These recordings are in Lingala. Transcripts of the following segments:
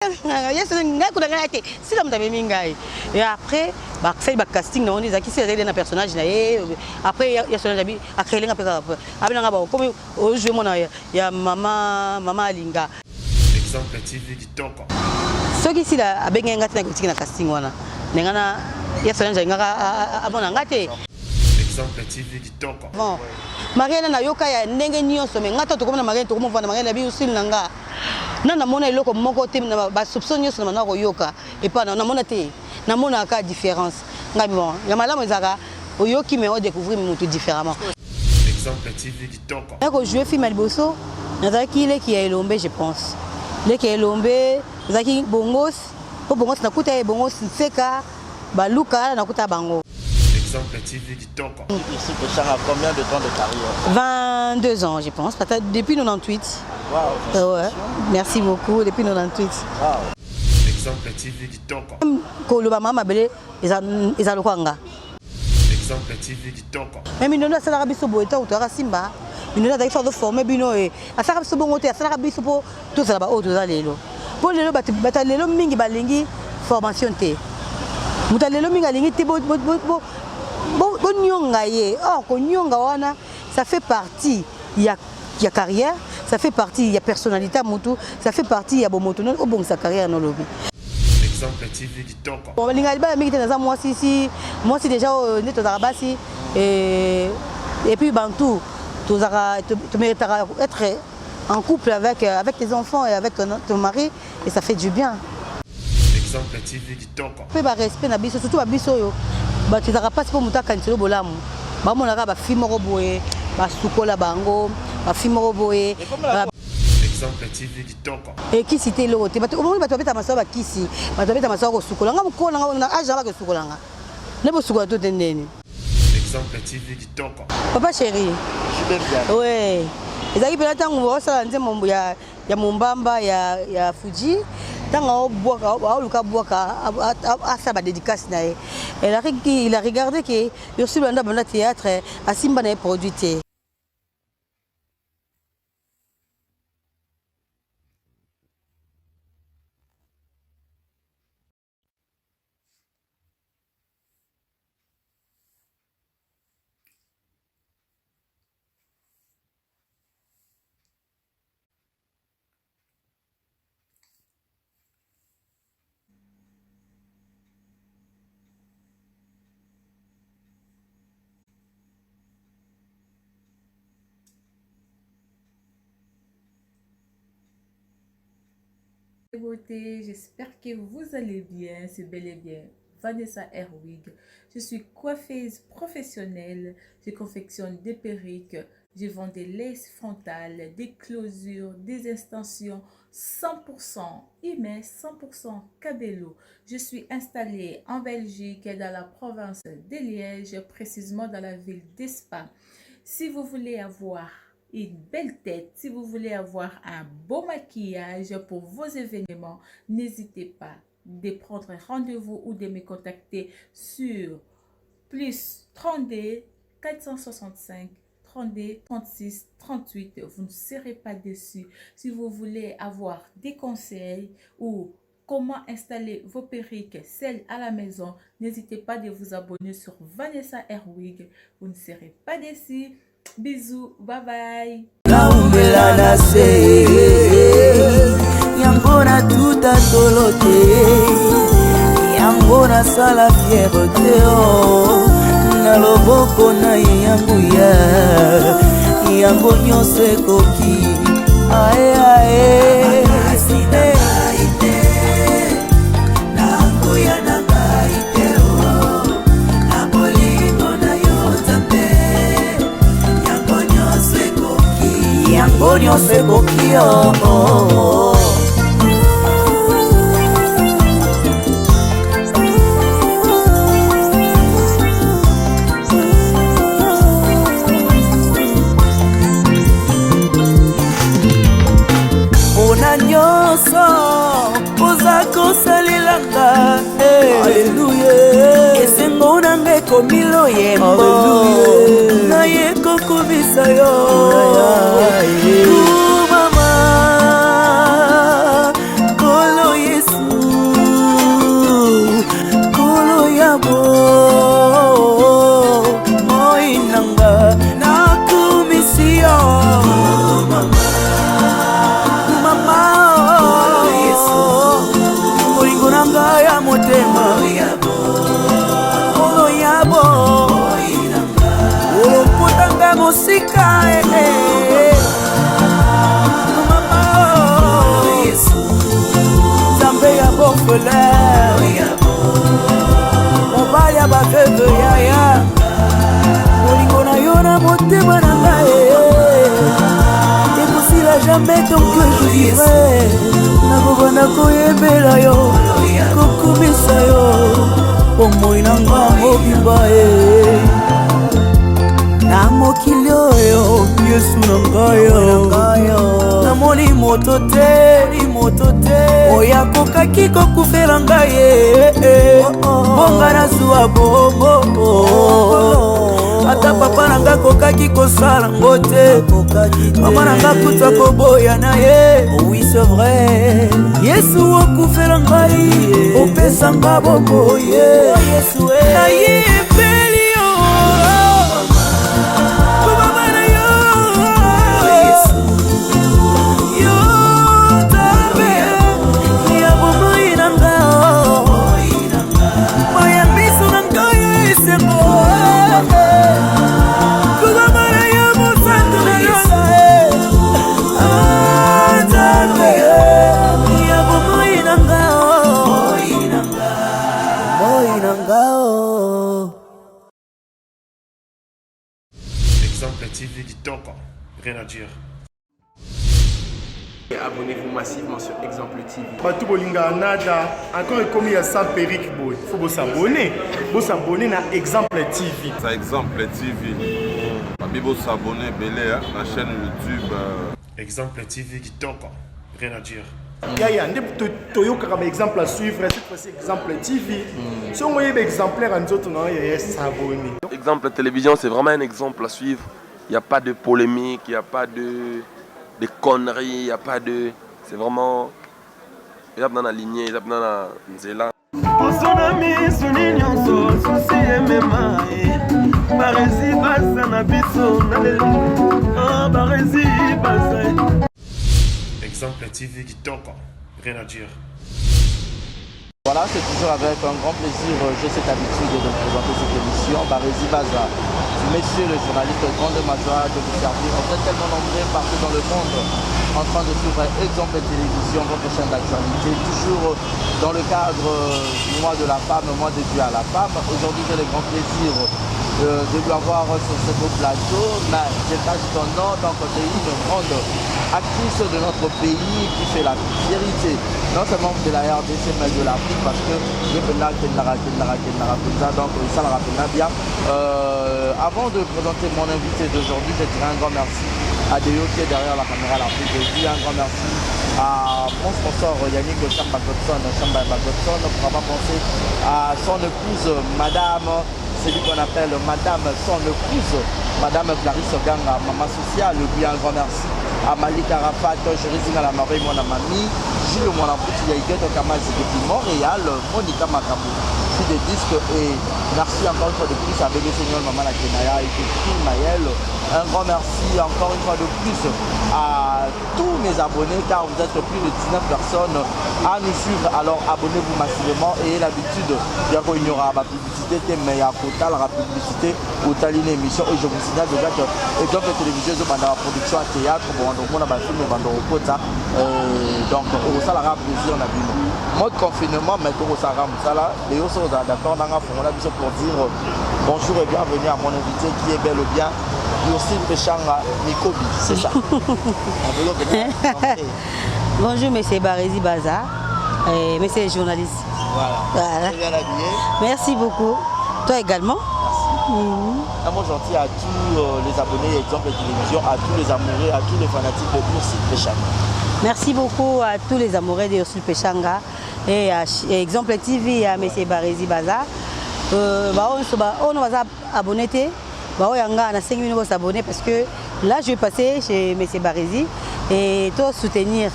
Et après, c'est le casting, on dit qui c'est un personnage. Après, il y a ce ami à créer un peu. Comme au jeu, il y a Maman Alinga. Exemple TV qui toque. Ce qui est à Benga, il y a un casting. Il y a ce Exemple TV qui toque. Bon, Mariana na yoka ya ndenge nyonso me ngata to komona Mariana to komona Mariana bi usil nanga. Na mona eloko moko te na ba soupçon nyonso na ko yoka et pas na mona te. Na mona ka différence. Ngabi bon, ya malamu ezaka oyoki me o découvrir mutu différemment. Exemple TV qui toque. Na ko jouer film Aliboso, nazaki ile ki ya Elombe je pense. Le ki ya Elombe, nazaki bongos, po bongos na kuta e bongos seka baluka na kuta bango. Exemple TV qui toque. Ici, ça a combien de temps de carrière? 22 ans, je pense, peut-être depuis 98. Wow, ouais. Merci beaucoup, depuis 98. Wow. Exemple TV qui toque. Koloba mama bele ezalokwanga. Exemple TV qui toque. Mais minono asala biso boeta utara simba. Minono da ifo former bino e asala biso bongo te asala biso po to sala ba o to zalelo. Po lelo batalelo mingi balingi formation te. Mutalelo mingi alingi te bo nyonga ye. Or ko nyonga wana ça fait partie il y a carrière, ça fait partie il y a personnalité mutu, ça fait partie il y a bon moto non au bon sa carrière no lobby. Exemple TV qui toque. Bon linga ba mingi te na moi si déjà neto zarabasi et puis bantou tu mériteras être en couple avec tes enfants et avec ton mari et ça fait du bien. Exemple TV qui toque. Pe ba respect na biso surtout ba biso yo. Ba tu zara passe pour mutaka ntelo bolamu. Ba mona ka ba film roboé, ba sukola bango, ba film roboé. Exemple TV qui toque. Et qui cité l'autre. Ba tu omoni ba tu beta maso ba kisi. Ba tu beta maso ko sukola nga mko na aja ba ko sukola nga. Ne bo sukola to tendeni. Exemple TV qui toque. Papa chéri. Je vais bien. Ouais. Ezaki pela tango osala nzembo ya Mombamba ya Fuji. Tant à sa dédicace, il a regardé que Ursula dans le théâtre a Simba produit. Beauté, j'espère que vous allez bien, c'est bel et bien Vanessa Herwig. Je suis coiffeuse professionnelle, je confectionne des perruques, je vends des laces frontales, des closures, des extensions 100% Imes, 100% Cabello. Je suis installée en Belgique et dans la province de Liège, précisément dans la ville d'Espa. Si vous voulez avoir une belle tête, si vous voulez avoir un beau maquillage pour vos événements, n'hésitez pas de prendre rendez-vous ou de me contacter sur plus 32 465 32 36 38. Vous ne serez pas déçus. Si vous voulez avoir des conseils ou comment installer vos perruques, celles à la maison, n'hésitez pas de vous abonner sur Vanessa Herwig. Vous ne serez pas déçus. Bisous, bye bye. Naumbela na se Yambona tuta tolote Yambona sala fierté Na loboko na yanguya Yango nyose koki Ae ae Onyo se bokio Ona nyoso Oza kosalilanga Alleluia Esengo nange komilo yembo Na yeko kubisa yo Mama Kolo Yesu kolo yabo moinanga nakumisio mama Yesu molingo nanga ya motema kolo yabo olopotanga mosika mama Yesu Zambe ya bofele mobali ya baveugle yaya molingo na yo na motema na ngai ekosila jamais tant que je vivrai nakobanda koyembela yo kokumisa yo omoi na nga mobimba na mokili oyo Yesu na ngai namoni moto te oyo akokaki kokufela ngai bonga nazwa bombo ata papa na nga akokaki kosala ngo te mama na nga kuta koboya na ye oui c'est vrai Yesu okufela ngai opesa nga bombo nayebeli yo Exemple TV Kitoko. Rien à dire. Abonnez-vous massivement sur Exemple TV. Batou Bolinga Nada, encore commis à ça Péric Boy. Il faut vous s'abonner. Vous s'abonner à Exemple TV. C'est Exemple TV. Vous s'abonner belé à la chaîne YouTube. Exemple TV Kitoko. Rien à dire. Yaya, un exemple à suivre, cette fois-ci Exemple TV. Si on voyait exemplaire en autres, non, il y a s'abonner. Exemple télévision, c'est vraiment un exemple à suivre. Il n'y a pas de polémique, il n'y a pas de conneries, il n'y a pas de... C'est vraiment... Il y a dans la lignée, il y a dans la nzela. Exemple TV Kitoko. Rien à dire. Voilà, c'est toujours avec un grand plaisir, j'ai cette habitude de présenter cette émission. Barési Baza, messieurs les journalistes, grande joie de vous servir. Vous êtes tellement nombreux partout dans le monde en train de suivre Exemple Télévision, votre chaîne d'actualité, toujours dans le cadre du mois de la femme, mois dédié à la femme. Aujourd'hui, j'ai le grand plaisir de lui avoir sur ce beau plateau, mais j'ai pas son nom, donc c'est une grande actrice de notre pays qui fait la fierté, non seulement de la RDC, mais de l'Afrique, parce que je peux là, donc ça la rappelle bien. Avant de présenter mon invité d'aujourd'hui, je dirais un grand merci à Déo qui est derrière la caméra à l'Afrique. Je dis un grand merci à mon sponsor Yannick Chamba Godson, pour avoir pensé à son épouse, madame, c'est lui qu'on appelle madame son épouse, madame Clarisse Ganga, maman sociale. Lui un grand merci à Malik Arafat, Jérézine à la Marie, mon amie, Gilles Monapouti, Yaïguet, Kamazi depuis Montréal, Monica Makamou, des disques, et merci encore une fois de plus à Bébé Seigneur, Maman la Kenaya et Phil Maël. Un grand merci encore une fois de plus à tous mes abonnés, car vous êtes plus de 19 personnes à nous suivre. Alors abonnez-vous massivement et l'habitude, il y aura ma publicité, mais il y a la publicité au une émission. Et je vous signale déjà que Exemple Télévision, je la production à théâtre, bon, donc on a un film, donc ça la plaisir, on a vu mode confinement, mais ça là, et aussi d'accord, on a besoin pour dire bonjour et bienvenue à mon invité qui est bel et bien Ursule Péchanga Mikobi, c'est ça. Bonjour, monsieur Barési Baza, monsieur le journaliste. Voilà. Bien habillé. Merci beaucoup. Toi également. Un mot gentil à tous les abonnés Exemple Télévision, à tous les amoureux, à tous les fanatiques de Ursule Péchanga. Merci beaucoup à tous les amoureux de Ursule Péchanga et à Exemple TV et à M. Barési Baza. On va abonner. On a 5 minutes pour s'abonner parce que là je vais passer chez M. Barési et toi soutenir.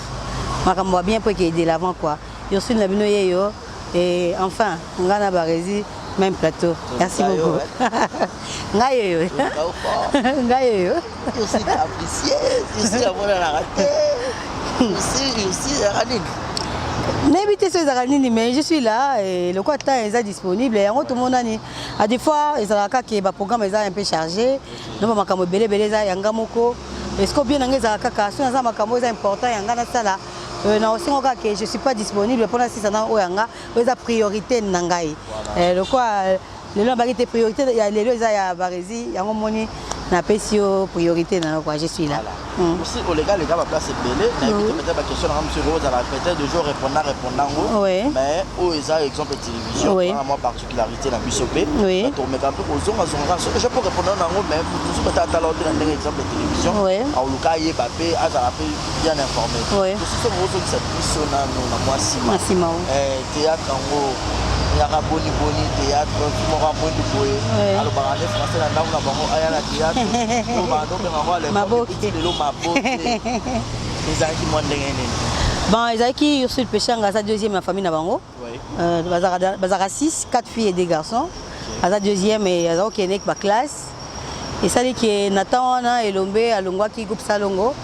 On va bien pour qu'il aide l'avant quoi. Ursule na bino yeyo et enfin ngana barezi même plateau. Merci beaucoup. Ngayo. Ngayo. Aussi apprécié, aussi avoir la raté. Aussi Ranine. N'habitez sur les mais je suis là et le quoi temps est disponible et tout le monde a des fois ils ont qui le programme est un peu chargé nous ma kamo belé belé za yanga moko est-ce que bien ngeza kaka so za makambo est important yanga na sala na aussi ngoka que je suis pas disponible pour la si ça na oyanga eza priorité nangai le quoi les gens qui priorité il y a les gens ya barezi yango moni na pesio priorité na quoi je suis là aussi au légal les gars va place belé na peut-être la question na monsieur Rose à la peut-être de jour répondant mais au eza exemple télévision moi particularité na bisopé to me camper aux zones je peux répondre na ngo mais pour toujours peut-être à l'ordre d'un exemple télévision au luka yebapé à la bien informé aussi ce Rose cette mission na moi Sima théâtre en yaka boni théâtre moko boni boye alors barane français na ndako na bango aya na théâtre o ba ndo menga le maboke lelo maboke ezaki mondenge nini bon ezaki Ursule Péchanga sa deuxième famille na bango bazaka 6 4 filles et 2 garçons sa deuxième et azao kenek ba classe et ça dit que Nathan na elombe alongwa ki groupe Salongo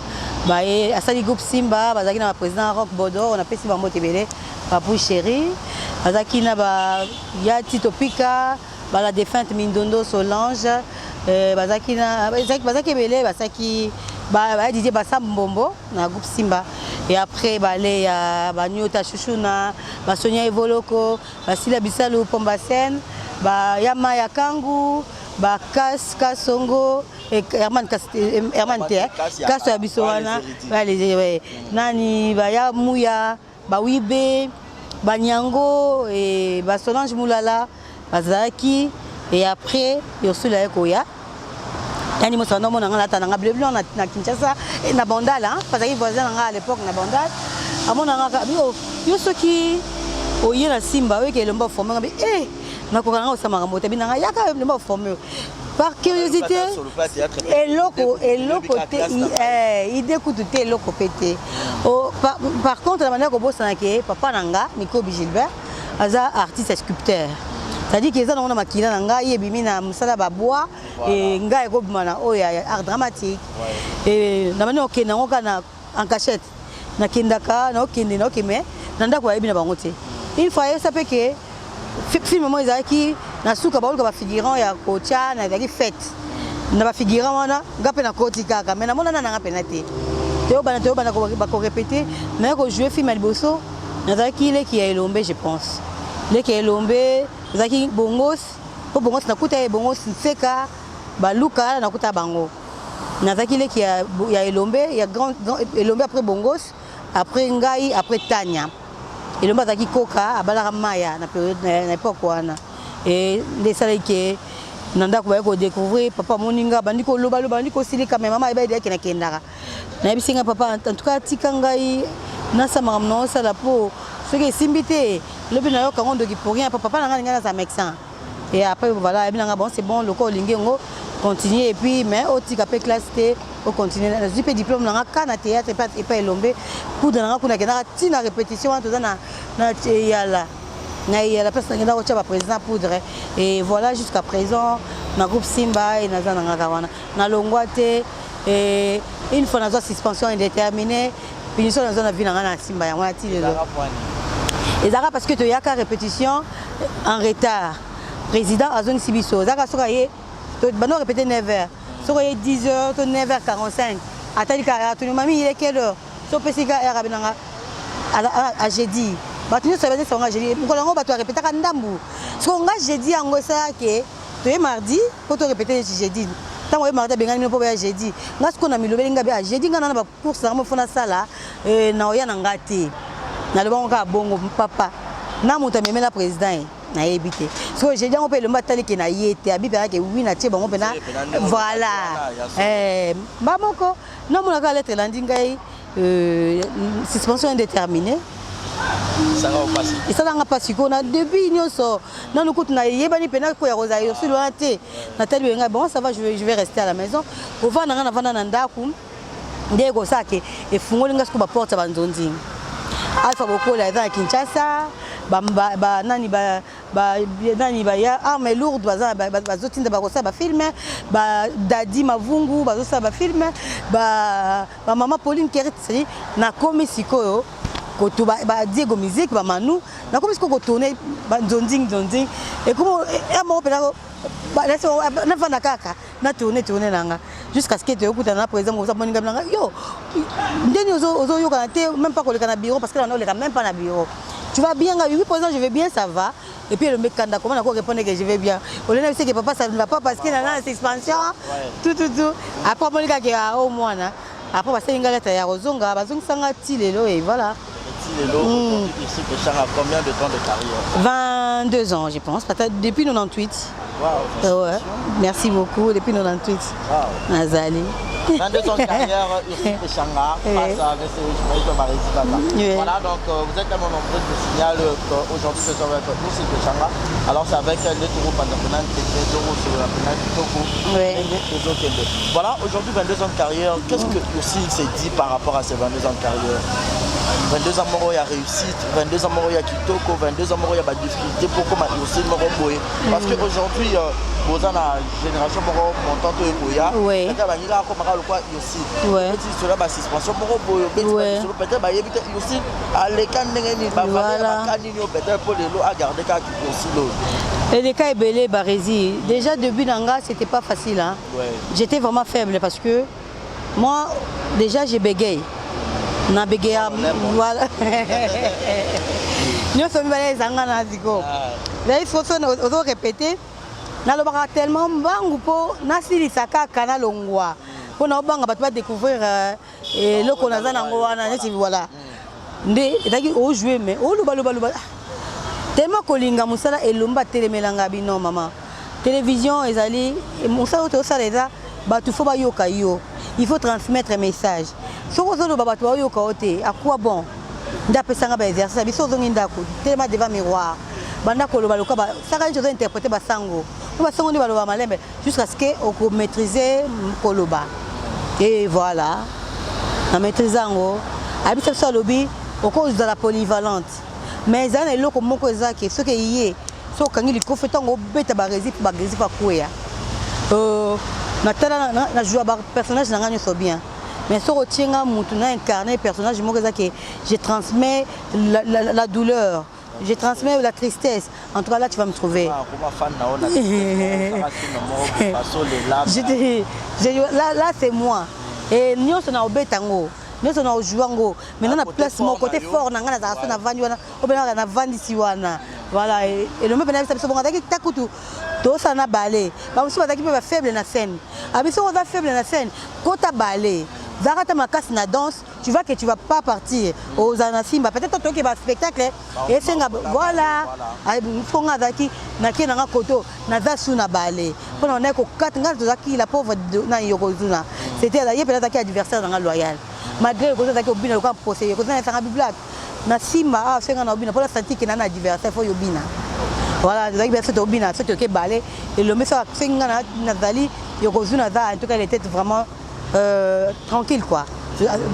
ba et asali groupe Simba bazaki na président Rock Bodo on appelle Simba Motebele Papou Chéri azaki na ba ya Tito Pika ba la défunte Mindondo Solange bazaki na bazaki belé bazaki ba Didier Bassam Mbombo na groupe Simba et après ba les ya ba Nyota Chouchouna ba Sonia Evoloko ba Sila Bisalu Pombasen ba Yama Yakangu ba Kasongo et Herman Kasso Bisowana ba les nani ba ya Mouya ba Wibe Banyango et Solange Moulala Bazaki et après Ursule Ekoya yani mo sana mona ngala tananga bleu na Kinshasa et na Bandal parce que voisin à l'époque na Bandal amona ngaka yo soki oye na Simba we ke lomba formé ngabe na ko ngaka osama ngamote binanga yaka lomba formé par curiosité et loco il découte té loco pété par contre la manière que bossa na ke papa nanga Nico Gilbert aza artiste sculpteur c'est-à-dire que ça on a makina nanga yebimi na musala ba bois et nga eko bimana oya art dramatique et na manière que na ngokana en cachette na kindaka na okindi na okime na ndako ya bina bango te une fois ça peut que film moi ezaki na suka ba ba figurant ya kocha na ezaki fête na ba figurant wana ngape na koti kaka mais na mona na ngape na te teo bana ko répéter mais ko jouer film à liboso na ezaki le qui est Elombe je pense le qui est Elombe ezaki bongos po bongos na kuta bongos seka ba luka na kuta bango na ezaki le qui ya Elombe ya grand Elombe après bongos après ngai après Tanya Elombe ezaki koka abalaka maya na période na époque wana et les salles qui nanda ko découvrir papa moninga bandiko loba bandiko silika mais maman eba ideki na kendaka na bisinga papa en tout cas tikangai na sama non ça la peau ce qui simbité le bina yo kango doki pour rien papa nanga ngana za médecin et après voilà et bien bon c'est bon le corps lingengo continuer et puis mais au tika pe classe T au continuer na zipe diplôme nanga kana théâtre et pas Elombe pour nanga kuna kena tina répétition to na yala na la personne qui a reçu le président poudre et voilà jusqu'à présent na groupe Simba et na zana kawana na longwate et une fois na suspension indéterminée finition na zona vie na Simba ya ngati lelo et zaka parce que to yaka répétition en retard président azon sibiso zaka soka ye to bano répéter 9h soka ye 10h to 9h45 atali ka to mami il est quelle heure so pesika era binanga à jeudi batuni sabete songa jeudi ngolango bato répéter ka ndambu so nga jeudi yango ça ke to ye mardi pour to répéter jeudi tant que mardi bengani po ba jeudi nga siko na milobeli nga ba jeudi nga na ba course na mo fona sala na oya na ngati na le bongo ka bongo papa na muta memela président na ebité so jeudi on peut le matali ke na yete abi ba ke oui na tie bongo pena voilà bamoko na mona ka lettre landingai suspension indéterminée et ça n'a pas si qu'on a depuis nous so non nous coûte na yebani pena ko ya rosaire sur l'anté Nathalie benga bon ça va je vais rester à la maison au vana na vana na ndaku ndeko sake e fungoli ngasko ba porte banzonzi Alpha Bokola eza na Kinshasa nani ya arme lourde bazotinda bakosala bafilme Dadi Mavungu bazosala bafilme Mama Pauline Kerit nakomi sikoyo koto Diego Musique Manu nakomi sikoyo kotourne nzonzing et comment moko mpena nafanda kaka na tourne nanga jusqu'à ce que tu écoutes na par exemple ça moninga nanga yo ndeni ozoyoka te même pas koleka na bureau parce que là on oleka même pas na bureau tu vas bien oui par exemple je vais bien ça va et puis le mec kanda comment on répondre que je vais bien au lieu de dire que papa ça ne va pas parce qu'il a une expansion tout après moninga que au moins après parce que ngala ta ya rozonga bazonga sanga tilelo et voilà. Ici, Péchanga, combien de temps de carrière? 22 ans, je pense, depuis 98. Wow, ouais. Merci beaucoup, depuis 98. Wow. Nazali. 22 ans de carrière, Ursi Péchanga, face à M. Barézi Baza. Voilà, donc vous êtes tellement nombreux de signaler qu'aujourd'hui, nous sommes avec Ursi Péchanga. Alors, c'est avec les taureaux Pandaponan, les taureaux sur la Pénal, Toko, et voilà, aujourd'hui, 22 ans de carrière. Qu'est-ce que Ursi s'est dit par rapport à ces 22 ans de carrière? 22 ans il y a réussite, 22 ans il y a Kitoko, 22 ans il y a des difficultés pour comment aussi parce qu'aujourd'hui, vous avez la génération montante de Boya, il y a aussi cela va suspension peut-être aussi à l'écart pour les lots à garder aussi l'eau. Les cas est belé Barézi. Déjà début d'Anga c'était pas facile hein. J'étais vraiment faible parce que moi déjà j'ai bégayé. Na bégaya voilà. Nous sommes allés zanga na ziko. Là il faut répéter. Na lobaka tellement bangu po na silisaka kana longwa. Po na banga bato ba découvrir le konaza na ngwana neti voilà. Ndé etaki o jouer mais o loba. Tellement kolinga musala elomba telemelanga bino mama. Télévision ezali musala to sala eza bato fo ba yoka yo. Il faut transmettre un message. Si vous avez un à quoi bon? D'apesanga ba exercice, biso zonginda ko tellement devant miroir. Banda ko loba loka ba saka njo interpréter ba sango. Ba sango ni ba loba malembe jusqu'à ce que on maîtriser koloba. Et voilà. Na maîtrisango. Habite ça lobby au cause de la polyvalente. Mais ça est loko moko ezaki ce que yé. So kangi li kofetango beta ba rési pa kuya. Na jouer ba personnage na ngani so bien. Mais si on tient incarné personnage, je transmets la douleur, je transmets la tristesse. En tout cas, là, tu vas me trouver. Là, c'est moi. Et nous sommes au bétango. Nous sommes au jouango. Maintenant, on a place mon côté fort. On a vendu voilà. Et le même bénéfice, c'est que tout ça n'a balé. Parce que on a faible na scène. Avec ça, on a faible na scène. Quand tu as balé. Zarata Makas na danse, tu vois que tu vas pas partir aux Anasimba. Peut-être que tu vas spectacle et c'est voilà. Fonga zaki na ke na koto na zasu na balé. Pour on est ko 4 ngal zaki la pauvre na yokozuna. C'était là, il peut être adversaire dans loyal. Malgré que zaki obina ko posé, ko na sanga biblat. Na Simba a fait na obina pour la sentir que na adversaire faut yobina. Voilà, zaki bien fait obina, c'est que balé et le message finga na zali yokozuna za en tout cas elle était vraiment tranquille quoi.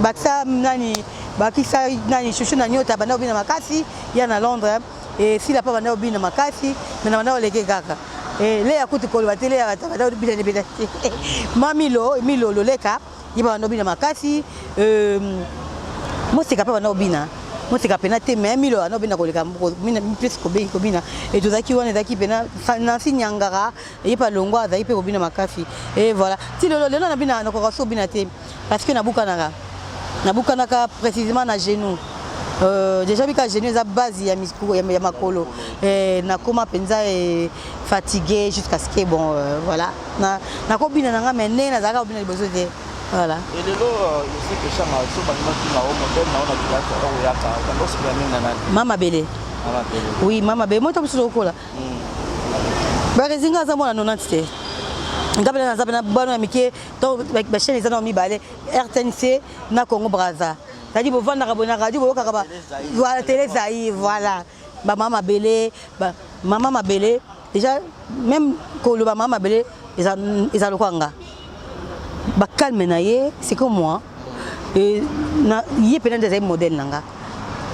Baksa nani bakisa nani chouchou nani ota bana obina makasi ya na Londres et si la pas bana obina makasi mais na bana oleke kaka et le yakuti ko batele ya bana obina bina mamilo milo loleka yiba bana obina makasi moi c'est capable bana obina moi c'est capable na te mais milo bana obina koleka mina plus ko bina et tout ça qui on est qui pena na sinyangara et pas longwa za ipe obina makasi et voilà ti le na bina na ko so bina te parce que na bukanaka précisément na genou déjà bika genou za base ya misku ya makolo et na koma penza et fatigué jusqu'à ce que bon voilà na ko bina nga mais na zaka obina liboso te voilà et le je sais que chama so banima ki na o modèle na ona bila ko o yaka dans ce bien na nani Mama Belé oui Mama Belé moi to biso ko la ba rezinga za mona 90 ngabela na zabana bana mike to ba chaîne za na mi balé RTNC na Congo Brazza tadi bo vanda ka bona radio bo ka ba voilà télé Zaïre voilà ba Mama Belé déjà même ko le ba Mama Belé ils a le kwanga ba calme na ye c'est comme moi et na yé peut-être des modèles nanga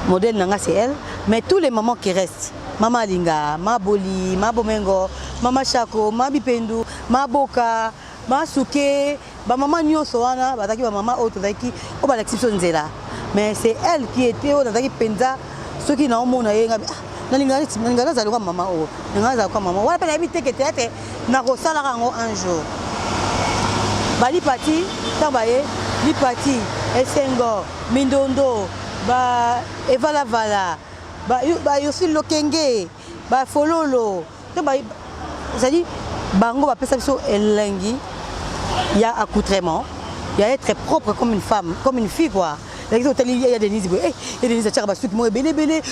modèle nanga c'est elle, mais tous les mamans qui restent, Maman Linga, Ma Boli, Ma Bomengo, Mama Chako, Ma Bipendu, Ma Boka, Ma Souké, maman nyonso wana, bataki maman autre qui au ba l'exception nzela. Mais c'est elle qui était au bataki penza ceux qui n'ont mona yenga na linga za kwa maman o. Linga za kwa maman. Wala pela habité que tete na rosala rango un jour. Bali parti, tabaye, li parti, Esengo, Mindondo, ba Evala Vala, ba Yosi Lokenge, ba Fololo. Tabaye, c'est-à-dire bango ba pesa biso elengi. Il y a accoutrement, il y a être propre comme une femme, comme une fille quoi. Il y a des nids, il y a des nids qui sont belé.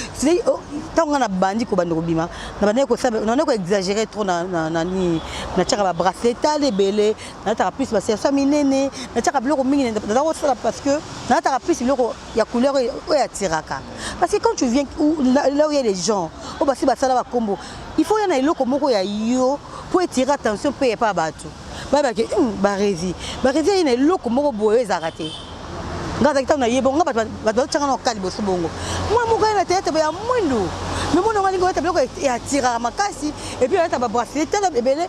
Tant qu'on a bandi ko bando bima, on a exagéré trop na tchara bracelet les belé, na tchara plus parce que ça minene, na tchara bloko minene parce que na tchara plus bloko il y a couleur et ya tiraka. Parce que quand tu viens là où il y a les gens, au basi basala ba combo, il faut y en a loko moko ya yo pour attirer attention paye pas bateau. Barési il y a loko moko boye zarate. Ngaza kitana yebo ngaba batchanga no kali boso bongo. Moi mo gana tete ba mwendo. Mais mon ngali ngota bloko ya tira makasi et puis ta ba bracelet ta bebele.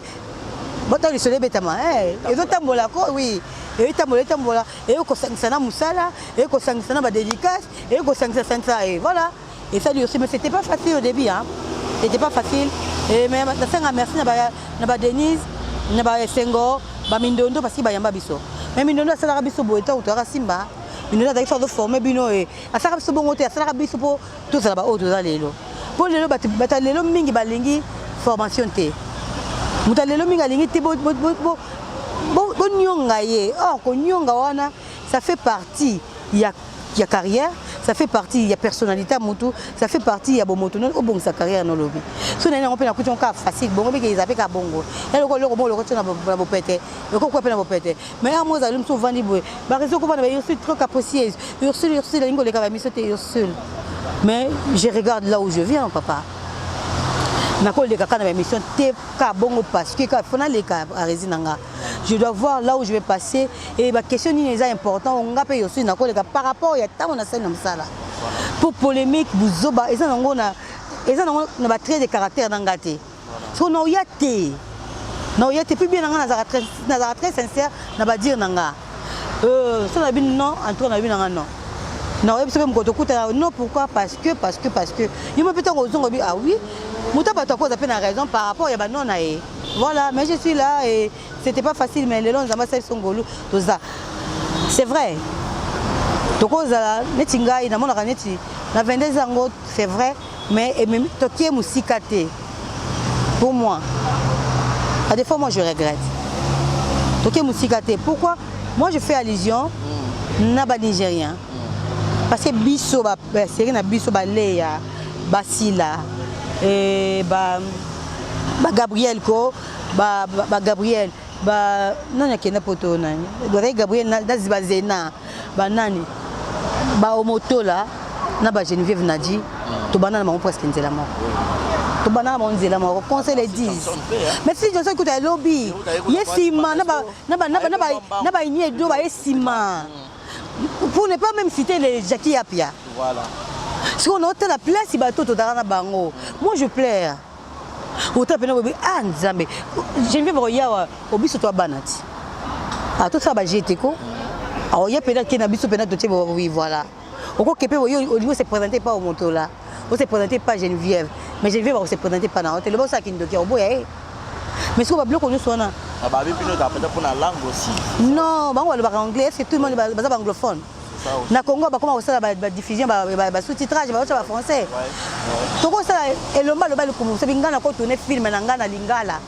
Bota li sole betama et zo tambola ko oui. Et tambola et ko sangsana musala et ko sangsana ba dédicace et ko sangsana et voilà. Et ça lui aussi mais c'était pas facile au début hein. C'était pas facile et mais na sanga merci na ba Denise na ba Sengo ba Mindondo parce que ba yamba biso. Mais Mindondo sala biso boeta utara simba. Mindondo d'ailleurs de former bino et asala biso bongo te asala biso po tout ça ba auto za lelo. Po lelo batalelo mingi balingi formation te. Mutalelo mingi alingi te bo nyonga ye. Or ko nyonga wana ça fait partie il y a carrière, ça fait partie il y a personnalité mutu, ça fait partie il y a bomoto non au bon sa carrière no lobby. So na on peut na kuton ka facile bongo beke ils appellent ka bongo. Et le ko na bo pété. Le ko pe na bo pété. Mais à moi za lum so vandi boy. Ba réseau ko na Ursule trop capricieuse. Ursule lingo le ka ba misote Ursule. Mais je regarde là où je viens papa. Je dois voir là où je vais passer et ma question est importante par rapport à pour polémique buzoba ils ont un trait de caractère d'angate so no yate plus bien très sincère na ba dire nanga ça na bin non entre na bin nanga non. Non, pourquoi? Parce que il me peut-être ah oui, Mouta pas cause à peine raison par rapport à non voilà, mais je suis là et c'était pas facile mais les longs sont golou tout ça. C'est vrai. Toko za netinga ina mona kaneti na 22 ans c'est vrai mais même tokie musikate pour moi. À des fois moi je regrette. Tokie musikate pourquoi? Moi je fais allusion na ba nigérien. Parce que biso ba série na biso ba leya basila et ba Gabriel ko ba Gabriel ba nani akena poto nani Gabriel na zibazena ba nani ba omotola na ba Geneviève Nadi to banana ma presque nzela mo to banana mo nzela mo conseil les 10 mais si je sais que tu as lobby yesima na ba inye do ba yesima. Pour ne pas même citer les Jackie Apia. Voilà. Si on a la place, il va tout au bango. Moi je pleure. Autant que ah Nzambe. Je vais voir ya au biso toi banati. Ah tout ça ba j'étais ko. Alors il y a peut-être qui na biso peut-être oui voilà. Au quoi que au niveau se présentait pas au moto là. On se présentait pas Geneviève, mais Geneviève on se présentait pas dans hôtel. Le bon ça qui ndoki au boy. Mais ce qu'on va bloquer nous soit là. Ah bah oui, puis nous t'appelles pour la langue aussi. Non, bah on va le parler anglais, c'est tout le monde va anglophone. Na Congo ba comment ça ba diffusion ba sous-titrage ba français. Donc ça et le mal le comme ça bingana ko tourner film na ngana lingala.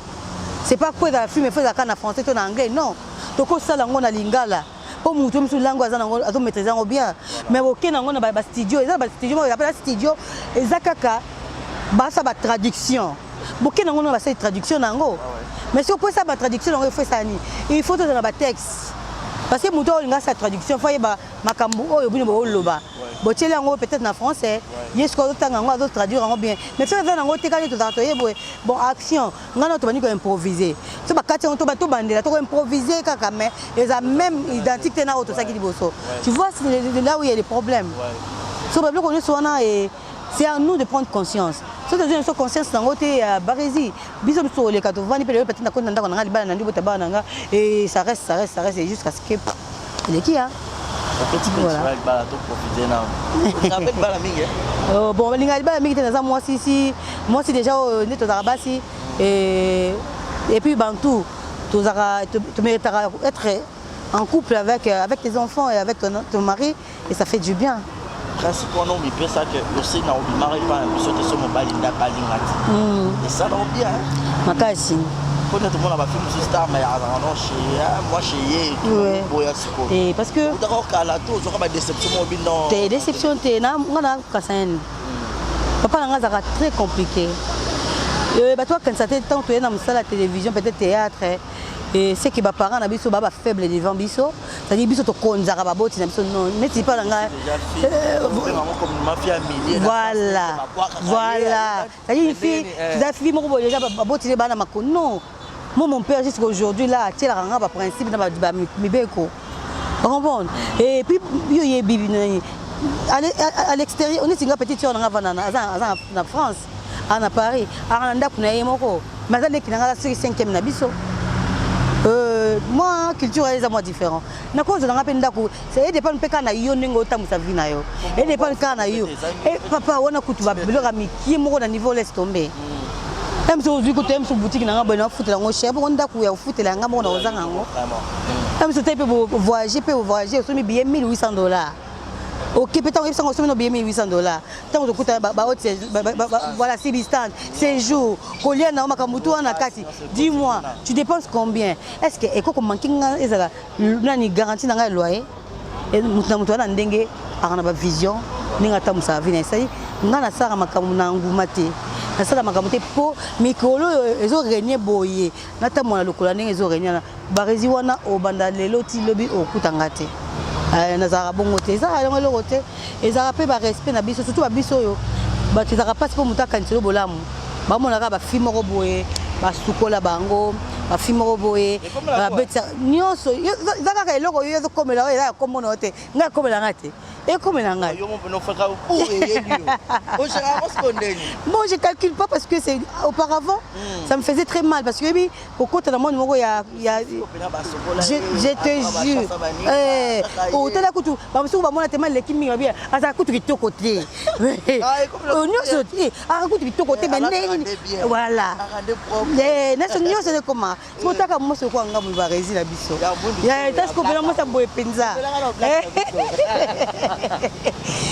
C'est pas quoi dans film fait ça en français tout en anglais non. Donc ça la ngona lingala. Pour mutu msu langue azo maîtriser bien. Mais OK na ngona ba studio, ça ba studio on appelle studio ezakaka ba ça ba traduction. Beaucoup n'ont pas cette traduction nango. Mais si on peut ça ba traduction on fait ça ni. Il faut tout dans ba texte. Parce que muto on a sa traduction faut ba makambu oyo bino bo loba. Botiele ngo peut-être na français. Yes ko tanga ngo azo traduire ngo bien. Mais si on va ngo tekali to tatoye bon action ngana to bani ko improviser. So ba kati on to ba to bandela to improviser kaka mais ils a même identité na auto ça qui dit bosso. Tu vois c'est là où il y a des problèmes. C'est à nous de prendre conscience. Si tu as conscience, et ça reste jusqu'à ce que il est qui hein? Voilà. Bon, moi si déjà et puis Bantou, tu mériteras être en couple avec tes enfants et avec ton mari et ça fait du bien. Parce qu'on a mis ça que aussi n'a pas sur mobile et ça non bien. Makasi. Quand tout le monde a film sur star mais non chez moi chez et parce que d'accord la tout j'aurai déception mobile non. Tes déceptions t'es na ngana kasen. Papa nga ça très compliqué. Bah toi quand ça t'est tant tu es dans la télévision peut-être théâtre et c'est que mes parents na biso baba faible devant biso ça dit biso to konzaka ba boti na biso non mais c'est pas nga voilà ça dit une fille ça fille moko déjà ba boti le bana makon non moi mon père jusqu'à aujourd'hui là tu la ranga ba principe na ba mibeko comprendre et puis yo yebi à l'extérieur on est singa petite on nga vanana na France à Paris à ndako na yemoko mazale kinanga sur 5e na biso. Moi, culture est moi différent. Na cause na ngapenda ko, c'est dépend peka na yo ningo tamu sa vie na yo. Et dépend ka na yo. Et papa wana kutu ba bilora miki moko na niveau laisse tomber. Même si aujourd'hui côté même sur boutique na ngabona foot la ngo cher, on ndako ya foot la ngamo na ozanga ngo. Même si tu peux voyager, so mi billet $1,800. Ok, peut-être on va bien $1,800. Tant que tu voilà, Sibistan, séjour, collier na makamutu na kati. Dis-moi, tu dépenses combien? Est-ce que eko manking ezala nani garantie na loyer? Et mutu na ndenge akana ba vision ninga tamu sa vie na sai ngana sara makamu na ngumate. Na sala makamuté po mikolo ezo régner boye. Na tamu na lokola ndenge ezo régner na barezi wana obanda lelo ti lobi okutanga te. Nazara bongo te ça alors le côté et ça rappelle ba respect na biso surtout ba biso yo ba tu zara passe pour muta kanselo bolamu ba mona ka ba film roboé ba sukola bango ba film roboé ba betsa nyonso zaka ka eloko yo comme là ya comme on te nga comme là ngate et comme là ngate yo mon faka pour moi je calcule pas parce que c'est auparavant ça me faisait très mal parce que oui au côté dans mon numéro il y a je te jure au tala kutu ba musu ba mona tellement l'équipe mi bien asa kutu kito côté nyonso kutu kito côté ben voilà naso nyonso de comment totaka moso ko nga bu ba rési na biso ya tas ko bela mosa boye penza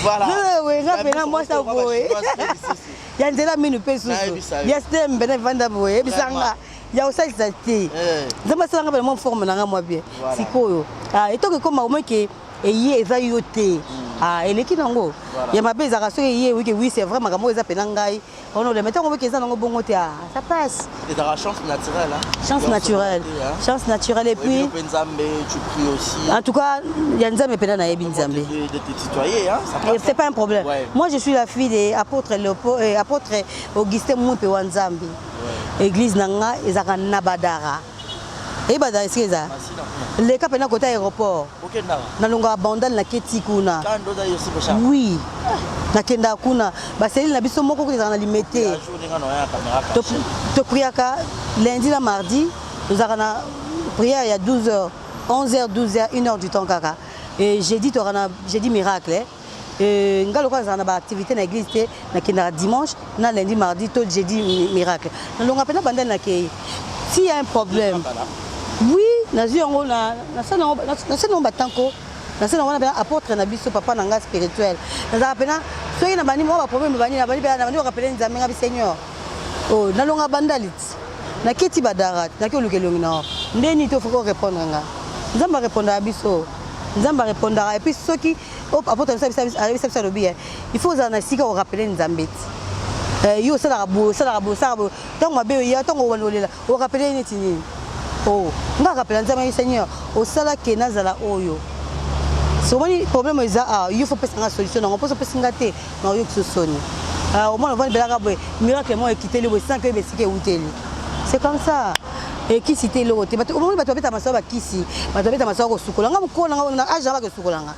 voilà oui nga bela mosa boye ya nzela minu peso ya stem bena vanda boye bisanga ya osalisa te nzamba sala nga bela mo forme na nga moi bien sikoyo etoke koma au moins que eye eza yo te eleki nango ya mabe ezaka soki eye oui c'est vrai makambo eza pena ngai on le mettant on eza nango bongo te ça passe et ta chance naturelle chance naturelle et puis tu pries aussi en tout cas ya nzambe pena na yebi nzambe de te tutoyer c'est pas un problème moi je suis la fille des apôtres Augustin Mumpe wa Nzambe église nanga ezaka na Badara et Badara est-ce que ça les cap na côté aéroport na longa bandal na keti kuna oui na kenda kuna ba seli na biso moko ko na limité to priaka lundi la mardi nous avons prière il y a 12h 11h 12h 1h du temps kaka et jeudi miracle et ngalo kwa za na ba activité na église te na kenda dimanche na lundi mardi to jeudi miracle na longa pena bandal na kei s'il y a un problème oui nazo na ça batanko na ça on a apôtre na biso papa nanga spirituel na pena soki na bani mo ba problème bani na bani rappeler nzambe nga bi seigneur oh na longa bandalit na keti badara na ki olukelongi na ndeni to faut répondre nga nzamba répondre à biso nzamba répondre et puis soki apôtre ça bien il faut na sika o rappeler nzambe yo ça la bo tant mabe ya tant o lolela o rappeler neti ni oh nga rappelle nzambe seigneur o sala ke nazala oyo so moni problème eza il faut passer une solution on peut se passer ngate na yo que soni au moins on va belaka boy miracle moi quitter le sans que besike uteli c'est comme ça et qui citer l'autre au moins bato beta maso ba kisi bato beta maso ko sukola nga mko na age ba ko sukola nga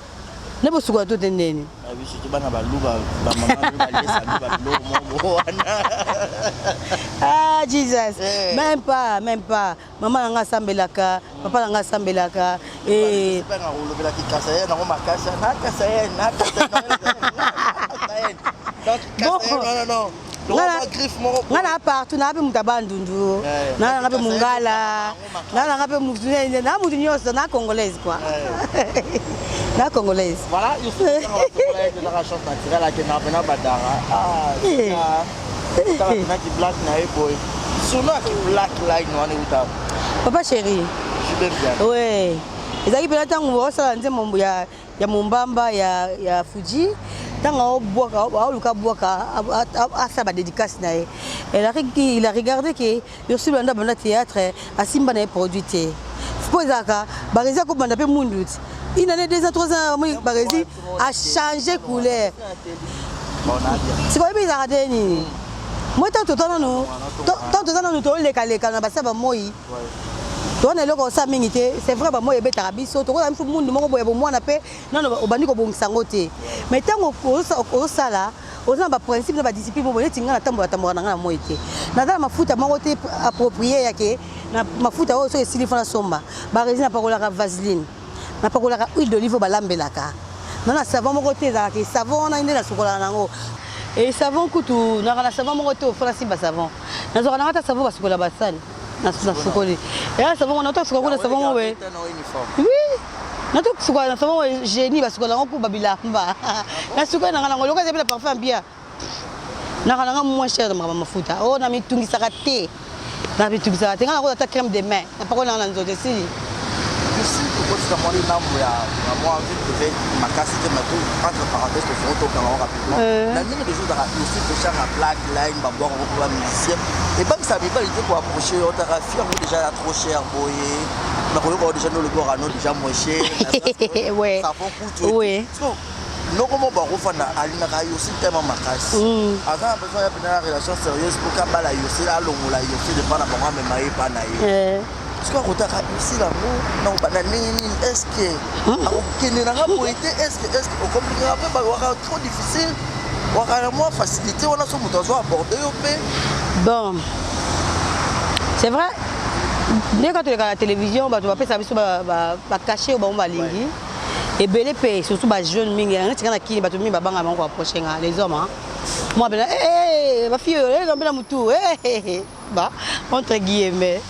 Ne pas souka tout ndeni. Ah oui, surtout bana baluba ba maman ba lesa ba lo mo wana. Ah Jesus. Même pas. Maman nga sambelaka, papa nga sambelaka et pas nga olobela ki kasa ye na ko makasa na kasa ye na kasa. Non. Ngana partout na be mutabandundu. Na be mungala. Na be mutunene na mutunyoso na congolaise quoi. Na congolaise. Voilà, il faut de la chance naturelle qui n'a pas badara. Ça va qui black na boy. Sono qui black line on est uta. Papa chéri. Je t'aime bien. Ouais. Ezaki pela tango osala nzembo ya Mombamba ya Fuji. Tango boka luka boka asa ba dédicace na ye. Il a regardé que Ursula Nda banda théâtre a Simba na produit. Fozaka Barezi ko banda pe mundu. Une année 2 ans 3 ans Barezi a changé couleur. C'est quoi bizarre à ni. Moi tant nous to leka na basaba moi. On est là comme ça mingité, c'est vrai bah moi ebe tarabiso, to ko am fu mundu moko boye bo mwana pe non obandi ko bongisango te. Mais tango ko sala, oza ba principe na ba discipline bo netinga na tambo na nga moi te. Na dala mafuta moko te approprié yake na mafuta oyo so esili fana somba. Ba résine parola ka vaseline. Na parola ka huile d'olive ba lambelaka. Na savon moko te za ke savon na inde na sukola nango. Et savon kutu na savon moko te fana simba savon. Na zo na savon ba sukola ba sali. Na sukoli. Et savon on entend sukola savon ouais. Oui. Na to sukola savon génie ba sukola ko babila mba. Na sukola na ngolo ka zebela parfum bien. Na kana moins cher de mafuta. Oh na mitungi sakate. Na mitungi sakate ngana ko ta crème de main. Na pa ko na nzote si. Ici, pour que moi les nombres moi envie de faire ma cassette ma tout entre parenthèses que photo quand rapidement. La ligne des jours aussi de faire un black line ba boire on va musicien et pas que ça pas l'idée pour approcher on t'a firme déjà trop cher boyer. Na ko déjà nous le corps déjà moins cher. Ouais. Ça vaut coûte. Oui. Non comment ba ko fana alina ka aussi tellement makasi. Avant besoin ya une relation sérieuse pour ka bala yo c'est la longola yo c'est de pas na ba même maï pas na ye. Est-ce que ici là non est-ce que est-ce que au compliqué après trop difficile moi facilité on a son moto aborder bon c'est vrai dès quand tu regardes la télévision tu vas faire ça va cacher au bon balingi et belé surtout ba jeune mingi on tika na kini ba to mi ba banga ba ko approcher les hommes moi ben ma fille elle dans mutu bah entre guillemets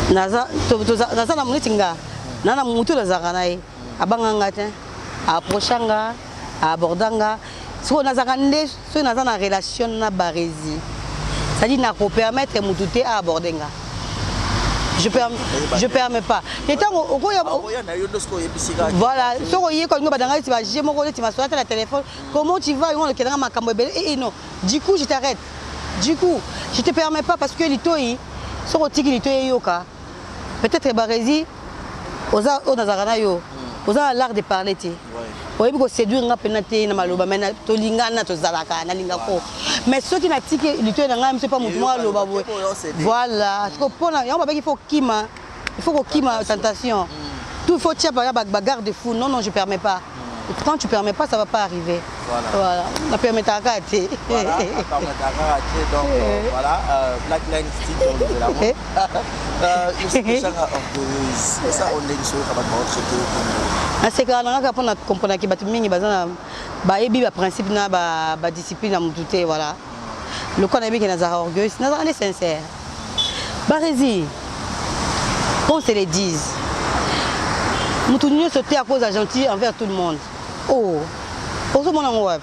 naza na munitinga nana mutu la zakanaye abanganga te approchanga abordanga so nazaka nde so naza na relation na Barezi ça dit na ko permettre mutu te abordenga je permets pas et tant voilà so ko yé ko ngo badanga ti ba je moko ti ma sur la téléphone comment tu vas on le kenanga makambo ebele et non du coup je t'arrête du coup je te permets pas parce que litoyi so ko tiki litoyi yoka peut-être Barezi oza onazakana yo oza l'art de parler te oui ko séduire nga penate na maloba mais to lingana to zalaka na lingako mais ceux qui na tiki litoyi na nga c'est pas mutu mo loba boy voilà parce que pona ya ba il faut ko kima tentation tout faut tirer ba garde fou non je permets pas. Quand tu permets pas, ça va pas arriver. Voilà. On permet ta carte. Voilà. Donc voilà. Black Line Style de la mode. Ça on est sur la c'est quand on a pour comprendre que batumini bazana ba ebi ba principe na ba discipline na mututé voilà. Le connaît que nazara orgueil, nazara est sincère. Barezi. On se les dise. Moutounio sauter à cause de gentil envers tout le monde. Oh, pour ce moment web.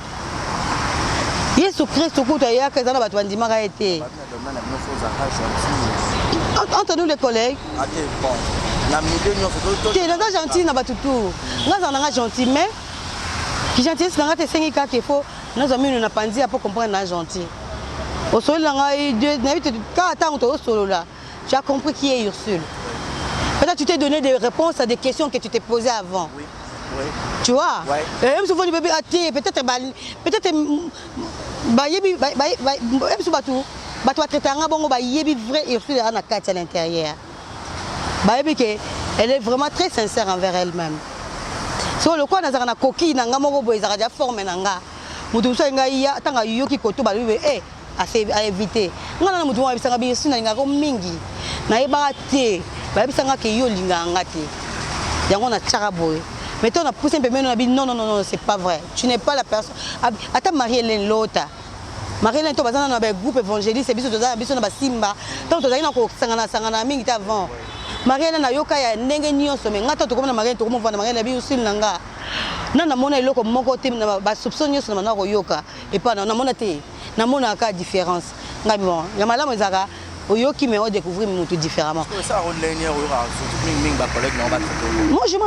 Yesu Christ kuta ya kaza na batu bandima ka été. Entre nous les collègues. Bon. La milieu nous tu es gentil na batu tout. Nga za gentil mais qui gentil c'est nga te sengi ka qu'il faut nous amis nous na pandi pour comprendre na gentil. Au sol là nga quand attends au solo là. Tu as compris qui est Ursule. Peut-être tu t'es donné des réponses à des questions que tu t'es posées avant. Oui. Tu vois? Ouais. Même souvent du bébé athée, peut-être elle est vraiment très sincère envers elle-même. so le quoi nazaka na coquille nanga moko boy ezaka déjà forme nanga mutu so ngai ya tanga yoki koto ba lui à éviter ngana mutu wa bisanga biso na ngako mingi na yeba te ba bisanga ke yo linga ngati yango na tchaka boy mais toi on a poussé un peu mais on a dit non c'est pas vrai, tu n'es pas la personne. Attends Marie-Hélène Lota Marie-Hélène to bazana na ba groupe évangéliste biso toza biso na ba simba tant toza na ko sangana mingi avant Marie-Hélène na yoka ya ndenge nyonso mais ngata to komona Marie-Hélène to komona Marie-Hélène bi usil nanga na mona eloko moko te na ba soupçon nyonso na ko yoka et pas na mona te na mona ka différence ngai bon ya malamu ezaka oyoki mais on découvrir mutu différemment. Moi je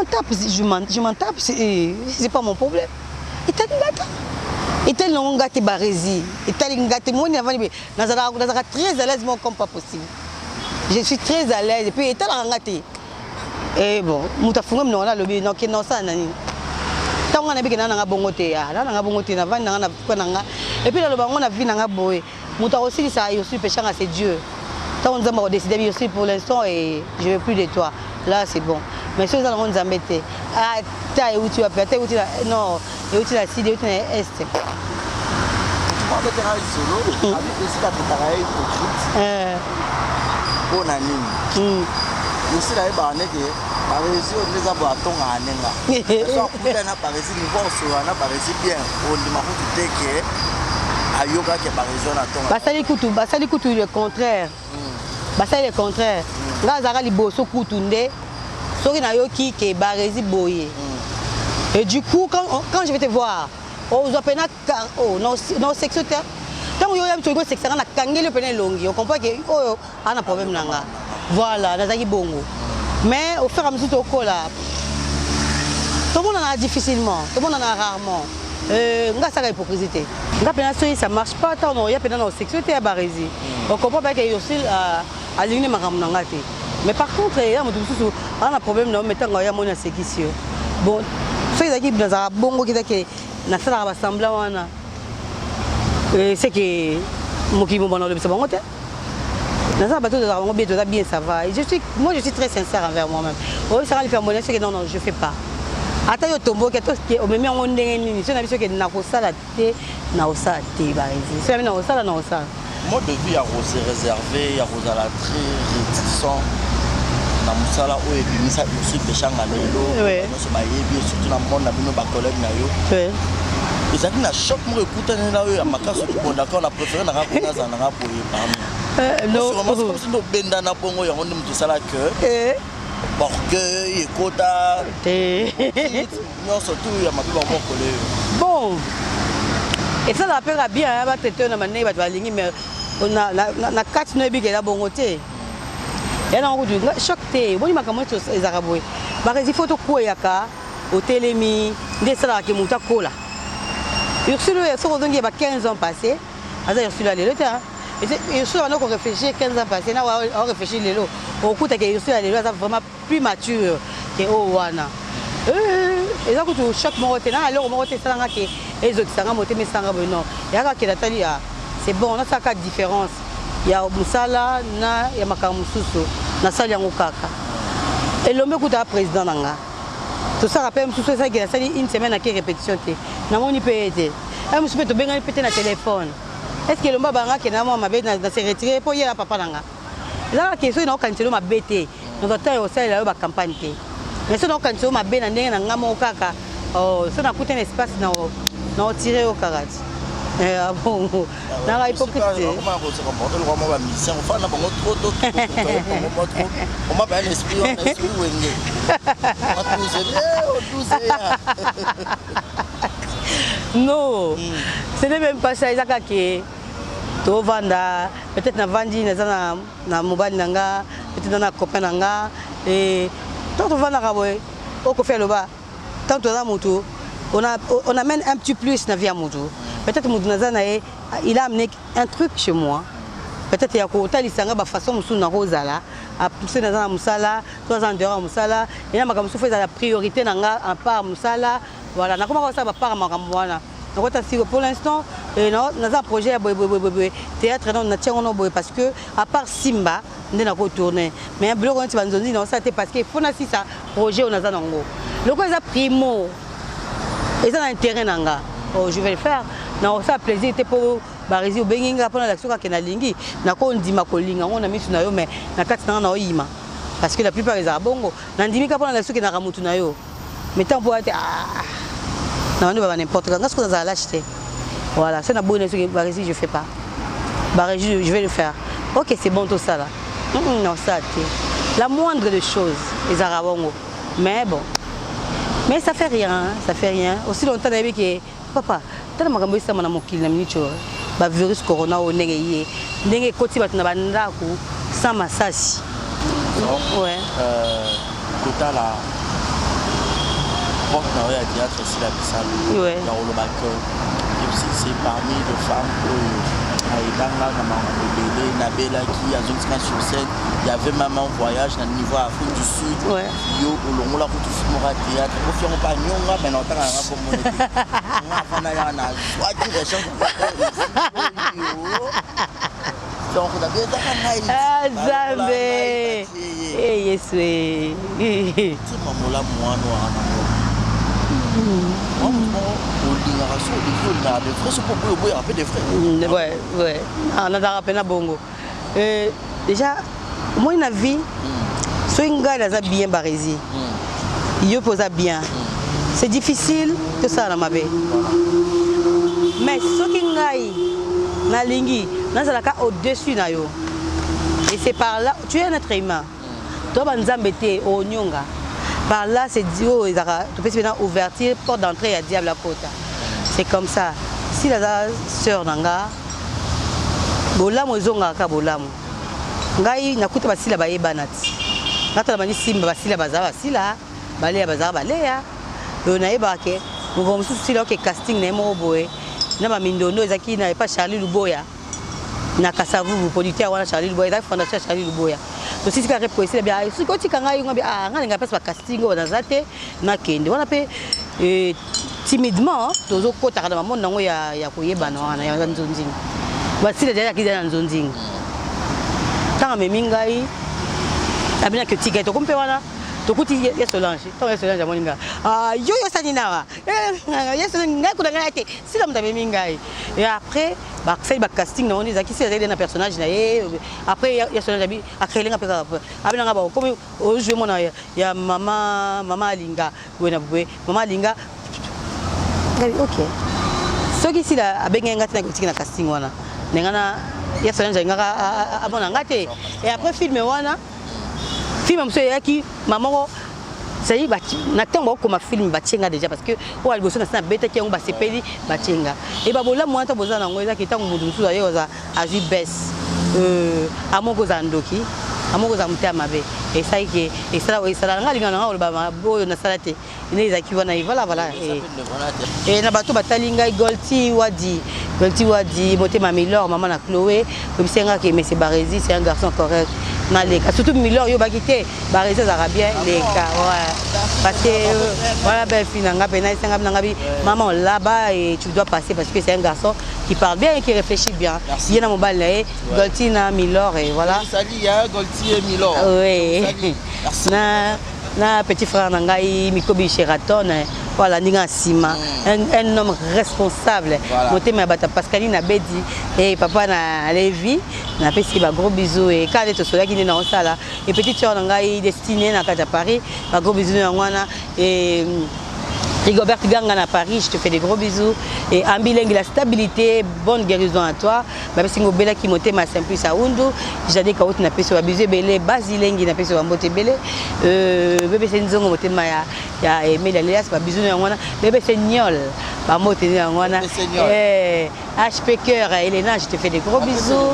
m'en tape c'est pas mon problème. Et tel non gâté barési et tel gâté moi ni avant nazara très à l'aise moi comme pas possible. Je suis très à l'aise et puis tel ngate et bon muta funga mna na lobi no ke no sana ni tanga na bikena na bongote ya na bongote na vanda na kona et puis le bango na vie na boy muta aussi ça je suis péchant à c'est Dieu. Tant nous avons décidé bien aussi pour l'instant et je veux plus de toi. Là c'est bon. Mais si nous allons nous embêter, ah t'as où tu vas faire, où tu non, et où tu la cide, où tu es est. On a mis. Aussi là il va en être. Par exemple, nous avons attendu à Nenga. Soit pour qu'on a par exemple niveau sur on a par exemple bien. On demande tout que ayoga qui par exemple attend. Basali kutu le contraire. Basali le contraire. Ngazara liboso kutu nde. Soki na yoki ke barezi boye. Et du coup quand je vais te voir, on doit peine non sexuel. Tant que yoya tu sexuel na kangeli peine longi. On comprend que oh ana problème nanga. Voilà, nazaki bongo. Mais au fur et à mesure au là, tout le monde en a difficilement, tout le monde en a rarement. Nga ça la hypocrisie. Nga pénalité ça marche pas tant non, il y a pénalité dans sexualité à Barési. On comprend pas qu'il y a aussi à aligner ma gamme nangate. Mais par contre, il y a un problème non mettant nga ya mona séquissio. Bon, ceux qui dans un bongo qui que na ça va sembler wana. C'est que moki mo bana le ça bongo te. Dans un bateau de bien ça va. Moi je suis très sincère envers moi-même. Oh ça va lui faire monnaie c'est que non je fais pas. Attends yo tombo que tout au même on ndenge nini c'est na biso que na ko sala te na osala te Barési. C'est na osala na osala. Mode de vie à rosé réservé, à rosala très réticent. Na musala o ebimisa aussi pechanga lelo. Non c'est bayebi surtout na monde na bino ba collègue na yo. Ouais. Et ça na choc mo écoutana na yo makaso ko d'accord na préféré na rapona za na rapoye parmi. Non, c'est comme si nous benda na bongo ya on me sala que orgueil et quota non surtout ya mabiba mo collé. Bon. Et ça rappelle bien va traiter na mané ba lingi mais on a na 4 no bigela bongo te. Et là on dit choc te, boni makambo ezaraboy. Barési photo ko yaka hotelemi ndesala ke muta kola. Ursule so kozongi ba 15 ans passés, aza Ursule le temps. Et sur on a réfléchi 15 ans passés, on a réfléchi les lots. Au coup que Ursule les lots vraiment plus mature que Owana. Et là quand choc mon côté là, alors mon côté ça nga que les autres ça nga monter mais ça nga non. Il y a que Nathalie c'est bon, on a ça quatre différences. Il y a musala na ya makamususu na sali yango kaka. Et l'homme kuta président nanga. Tout ça rappelle tout ça qui a sali une semaine à qui répétition té. Na moni peut aider. Et monsieur peut benga péter na téléphone. Est-ce que le mba banga ke na moi ma bête na se retirer pour y aller papa nanga. Là la question na cancelo ma bête. Nous attend au sali la ba campagne té. Mais ça donc cancelo ma bête na ndenge na ngamo kaka. Oh, ça na coûté un espace na tirer au karat. Bon, dans la hypocrisie. On m'a bien l'esprit, non, ce n'est même pas ça. To vanda, peut-être na vandi na mobile nanga, peut-être na copain nanga et tant on vanda kaboy, au ko fait le bas. Tant on a moto, on amène un petit plus na vie à moto. Peut-être il a amené un truc chez moi. Peut-être qu'il y a une façon à pousser dans la musala, trois ans dehors musala. Il y a la priorité à part musala. Voilà, pour l'instant, nous avons un projet de théâtre parce que à part Simba, nous avons tourné. Mais un bloc parce qu'il faut un projet. Le quoi primo Et ça, dans l'intérêt, oh, je vais le faire. Non, ça plaisir, c'était pour Barési ou Benginga, pour l'action qui est dans l'Ingi. On dit ma colline, on a mis sur Nayo, mais na katina na oima. Parce que la plupart des Abongo, n'andimika pour l'action qui est dans Ramutu Nayo. Mais tant pour être. Non, on va n'importe quoi. Qu'est-ce qu'on a acheté? Voilà, c'est une bonne chose que Barési, je ne fais pas. Barési, je vais le faire. Ok, c'est bon tout ça là. Non, ça, c'est la moindre des choses, les Arabongo. Mais bon. Mais ça fait rien, ça fait rien. Aussi longtemps que papa, tu as dit que tu as dit que le virus corona est sans massage. Ouais. Total la porte na ya théâtre ici la Bissau. Ouais. C'est parmi les femmes aidanga na mangobele na bela qui a zone sur scène. Il y avait même un voyage dans le niveau Afrique du Sud. Ouais. Yo olongola ko tu filmera théâtre. Ko fion pa nyonga mais n'entend rien comme on était. On a ya na soit tu des choses. Donc on a bien ça. Ah Zambé. Eh Yeswe. C'est maman là moi noir na. Ouais, ouais. On a rappelé bongo. Déjà, moi, une vie, soit une gars bien Barési, il pose bien. C'est difficile que ça dans ma vie. Mais ce qui est na lingi, na zalaka au-dessus na yo. Et c'est par là, tu es un être humain. Toi, banzambete au nyonga. Par là, c'est dit, oh, tu peux maintenant ouvertir, porte d'entrée à diable à côté. C'est comme ça. Si la sœur nanga, bolamo zonga ka bolamo. Ngai nakuta basila baye banati. Ngata bani simba basila bazaba basila, balea bazaba balea. Yo na ebake, ngo musu sila ke casting na mo boye. Na ba mindono ezaki na pas Charlie Luboya. Na kasavu producteur wana Charlie Luboya, da fondation Charlie Luboya. Donc si c'est pour essayer bien, si quand tu kanga yunga bien, nga pas casting au nazate na kende. Wana pe timidement, tozo kota kada maman nango ya koyeba na wana ya nzonzing. Voici déjà qui est dans nzonzing. Tant me mingai, abina que ticket to kompe wana. To kuti ya Solange, to ya Solange moninga. Ah yo sanina. Ya Solange ngai kudanga ate. Si la mtabe mingai. Et après ba fait ba casting na on ezaki si ezali na personnage na ye. Après ya Solange abi akrelinga pe ka. Abina nga ba comme au jeu mona ya mama Alinga. Wena bwe mama Alinga. Ok. Ce qui si la abenga ngati na kuti na casting wana. Nengana ya Solange ngaka abona ngate. Et après film wana film monsieur yaki maman ça y n'attend pas comme film bachenga déjà parce que on a besoin de bête qui on va sepeli bachenga et babola moi ta besoin ngo ezaki tango mudu musu ayo za azu baisse amoko za ndoki amoko za mute amabe et ça qui et ça nga linga nga ba boyo na salate ine ezaki wana voilà et na bato batalinga Golti Wadi motema Milor maman na Chloé comme c'est nga qui mais c'est Barési c'est un garçon correct na leka surtout Milor yo bakité Barési arabien leka ouais parce que voilà belle fille nga pena senga nga bi maman là-bas et tu dois passer parce que c'est un garçon qui parle bien et qui réfléchit bien il y a mon bal là Golti na Milor et voilà salut ya Golti et Milor oui na petit frère nangai Mikobi Sheraton voilà ninga sima un homme responsable motema bata Pascaline Abedi et papa na Levi na pesi ba gros bisous et quand tu sola qui na osala et petite sœur nangai destinée na Kaja Paris ba gros bisous ngwana et Rigobert Ganga à Paris, je te fais des gros bisous. Et Ambilengi, la stabilité, bonne guérison à toi. Parce que Bela qui monte ma simple à Undu, j'ai dit que tu n'as pas sur abusé belé, Basilengi n'a pas sur amboté belé. Bébé Senzongo monte ma ya aimé la léas, pas bisous n'angwana. Bébé Seignol, pas monté n'angwana. HP Cœur, Elena, je te fais des gros bisous.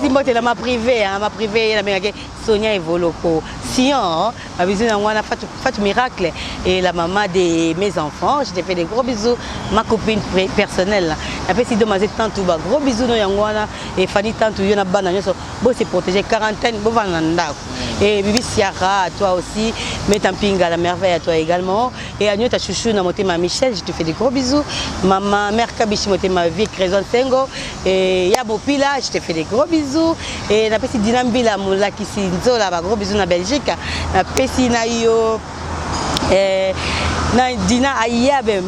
Si moi, ma privée, la meilleure Sonia et Voloko. Sion, ma bisous n'angwana, Fatou Miracle et la maman de mes enfants. Je te fais des gros bisous. Ma copine personnelle. Après, si demandé tant tout bas, gros bisous n'angwana et Fanny tant tout y'en a banane. Bon, c'est protégé quarantaine, bon vananda. Et Bibi Siara, à toi aussi. Metampinga, la merveille à toi également. Et Agneau, ta chouchou, na moté ma Michel, je te fais des gros bisous. Maman, mère Kabichi, moté ma vie, Créson Sengo. Et Yabo Pila, je te fais des gros bisous. Et na pesi Dinambila, moula qui si nzola, gros bisous na Belgique. Na pesi na yo. na Dina Ayabe,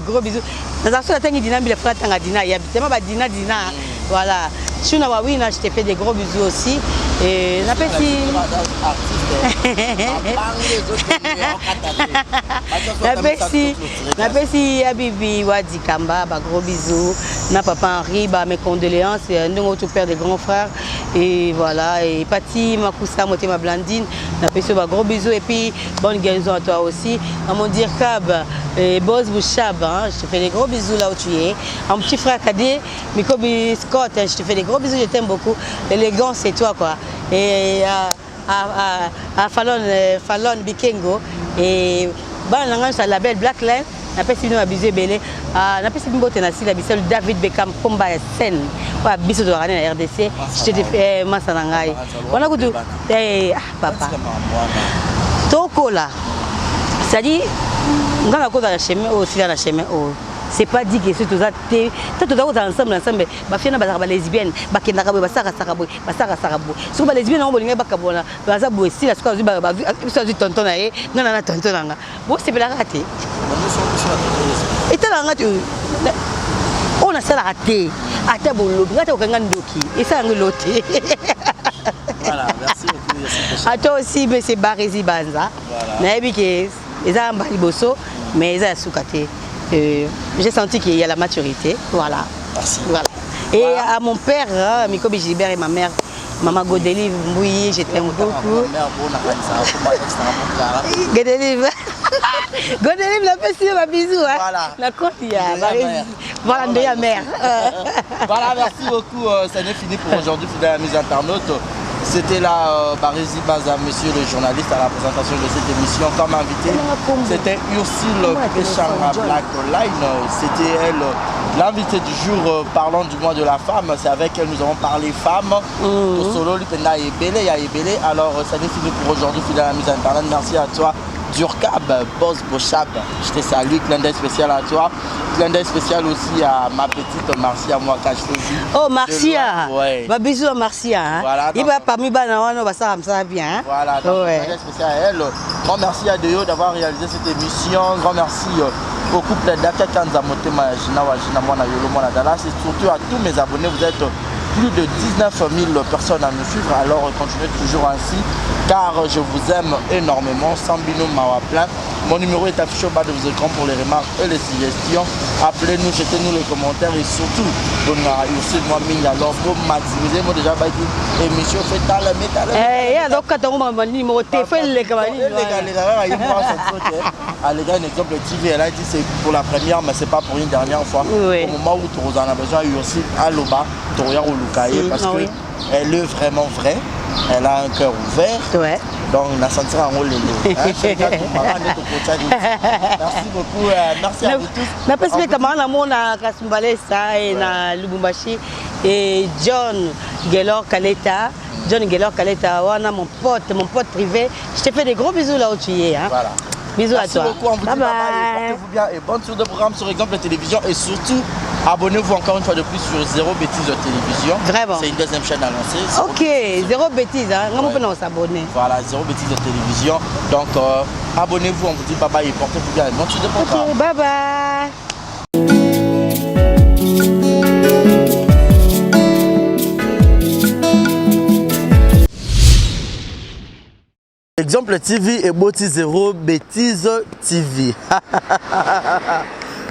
gros bisous. Dans un seul temps, Dina, il faut attendre Dina Ayabe. Tellement Dina, voilà. Shuna Wawina, je te fais des gros bisous aussi. Et Napesi Abibi Wadi Kamba, gros bisous. Na papa Henri, mes condoléances. Nous tout père des grands frères. Et voilà. Et Pati Makoussa, ma Blandine. Napesi gros bisous. Et puis bonne guérison à toi aussi. À mon dire Kab et Boss Bouchab, je te fais des gros bisous là où tu es. À mon petit frère Kadé, Mikobi Scott, je te fais des gros bisous. Je t'aime beaucoup. L'élégance, c'est toi quoi. Et à Fallon Bikengo et la label Blackline n'a pas signé abusé belé n'a pas signé boté na David Beckham combat scène pas biso de la RDC je te fais massa nangai on a goûté papa tokola ça dit on a cause à chemin aussi à la chemin c'est pas dit que c'est tout ça tout ensemble ba fina ba lesbienne ba kendaka ba saka so ba lesbienne on bolinga ba kabona ba za bo si la so ba so du tonton na na tonton nga bo c'est la raté et tala nga tu on a ça la raté ata bolo ngata ko nga ndoki et ça ngoloté voilà merci beaucoup à toi aussi c'est Barési Banza na ebike eza mbali boso mais eza soukate. J'ai senti qu'il y a la maturité, voilà. Merci. Voilà. Et voilà. À mon père, Mikobi Gilbert et ma mère, Maman Godelive Mbouyi, je t'aime beaucoup. Godelive, Godelive, la petite, ma bisou. Voilà. La côte, il y a. Voilà, de mère. Voilà, merci beaucoup. Ça n'est fini pour aujourd'hui, fidèle à la mise internaute. C'était là Barési Baza, monsieur le journaliste, à la présentation de cette émission. Comme invité, c'était Ursule Péchanga Blackline. C'était elle, l'invité du jour parlant du mois de la femme. C'est avec elle nous avons parlé femmes. Solo, Lipenda et Belé, alors ça n'est fini pour aujourd'hui, fidèle à la mise internet. Merci à toi. Durkab, Boss Bochab, je te salue, clin d'œil spécial à toi, clin d'œil spécial aussi à ma petite Marcia, moi quand je te dis. Oh Marcia, ouais. Bah bisous à Marcia, hein. Voilà, il va parmi Banawano, ça va bien. Voilà, donc clin d'œil spécial à elle. Grand merci à Deo d'avoir réalisé cette émission, grand merci au couple d'Aka Kanzamotema, Jina Wajina Mwana Yolo Mwana Dala, c'est surtout à tous mes abonnés, vous êtes plus de 19 000 personnes à nous suivre, alors continuez toujours ainsi car je vous aime énormément. Sambino Mawaplan, mon numéro est affiché au bas de vos écrans pour les remarques et les suggestions. Appelez-nous, jetez-nous les commentaires et surtout donnez-nous aussi moi mine alors pour maximiser moi déjà bah émission fait dans le métal. Donc quand on m'a dit mon téléphone les les gars, un exemple TV, elle a dit c'est pour la première mais c'est pas pour une dernière fois. Oui. Au moment où tu en as besoin, il y a aussi à l'Oba, Toria ou Lukaye parce que elle est vraiment vraie. Elle a un cœur ouvert, donc on a senti un rôle. Merci beaucoup, merci à vous tous. Na pesi kama na mona Kasumbalesa et na Lubumbashi et John Gelor Kaleta, wana mon pote privé. Je te fais des gros bisous là où tu es. Hein. Voilà. Bisous merci à toi. Beaucoup, on vous dit bye bye, portez-vous bien et bonne suite de programme sur Exemple Télévision et surtout abonnez-vous encore une fois de plus sur Zéro Bêtise de Télévision. Vraiment. C'est une deuxième chaîne à lancer. Ok, Zéro Bêtise, hein. On peut s'abonner. Voilà, Zéro Bêtise de Télévision. Donc abonnez-vous, on vous dit bye bye et portez-vous bien et bonne suite de programme. Ok, bye bye. Exemple TV et Boti Zéro Bêtise TV.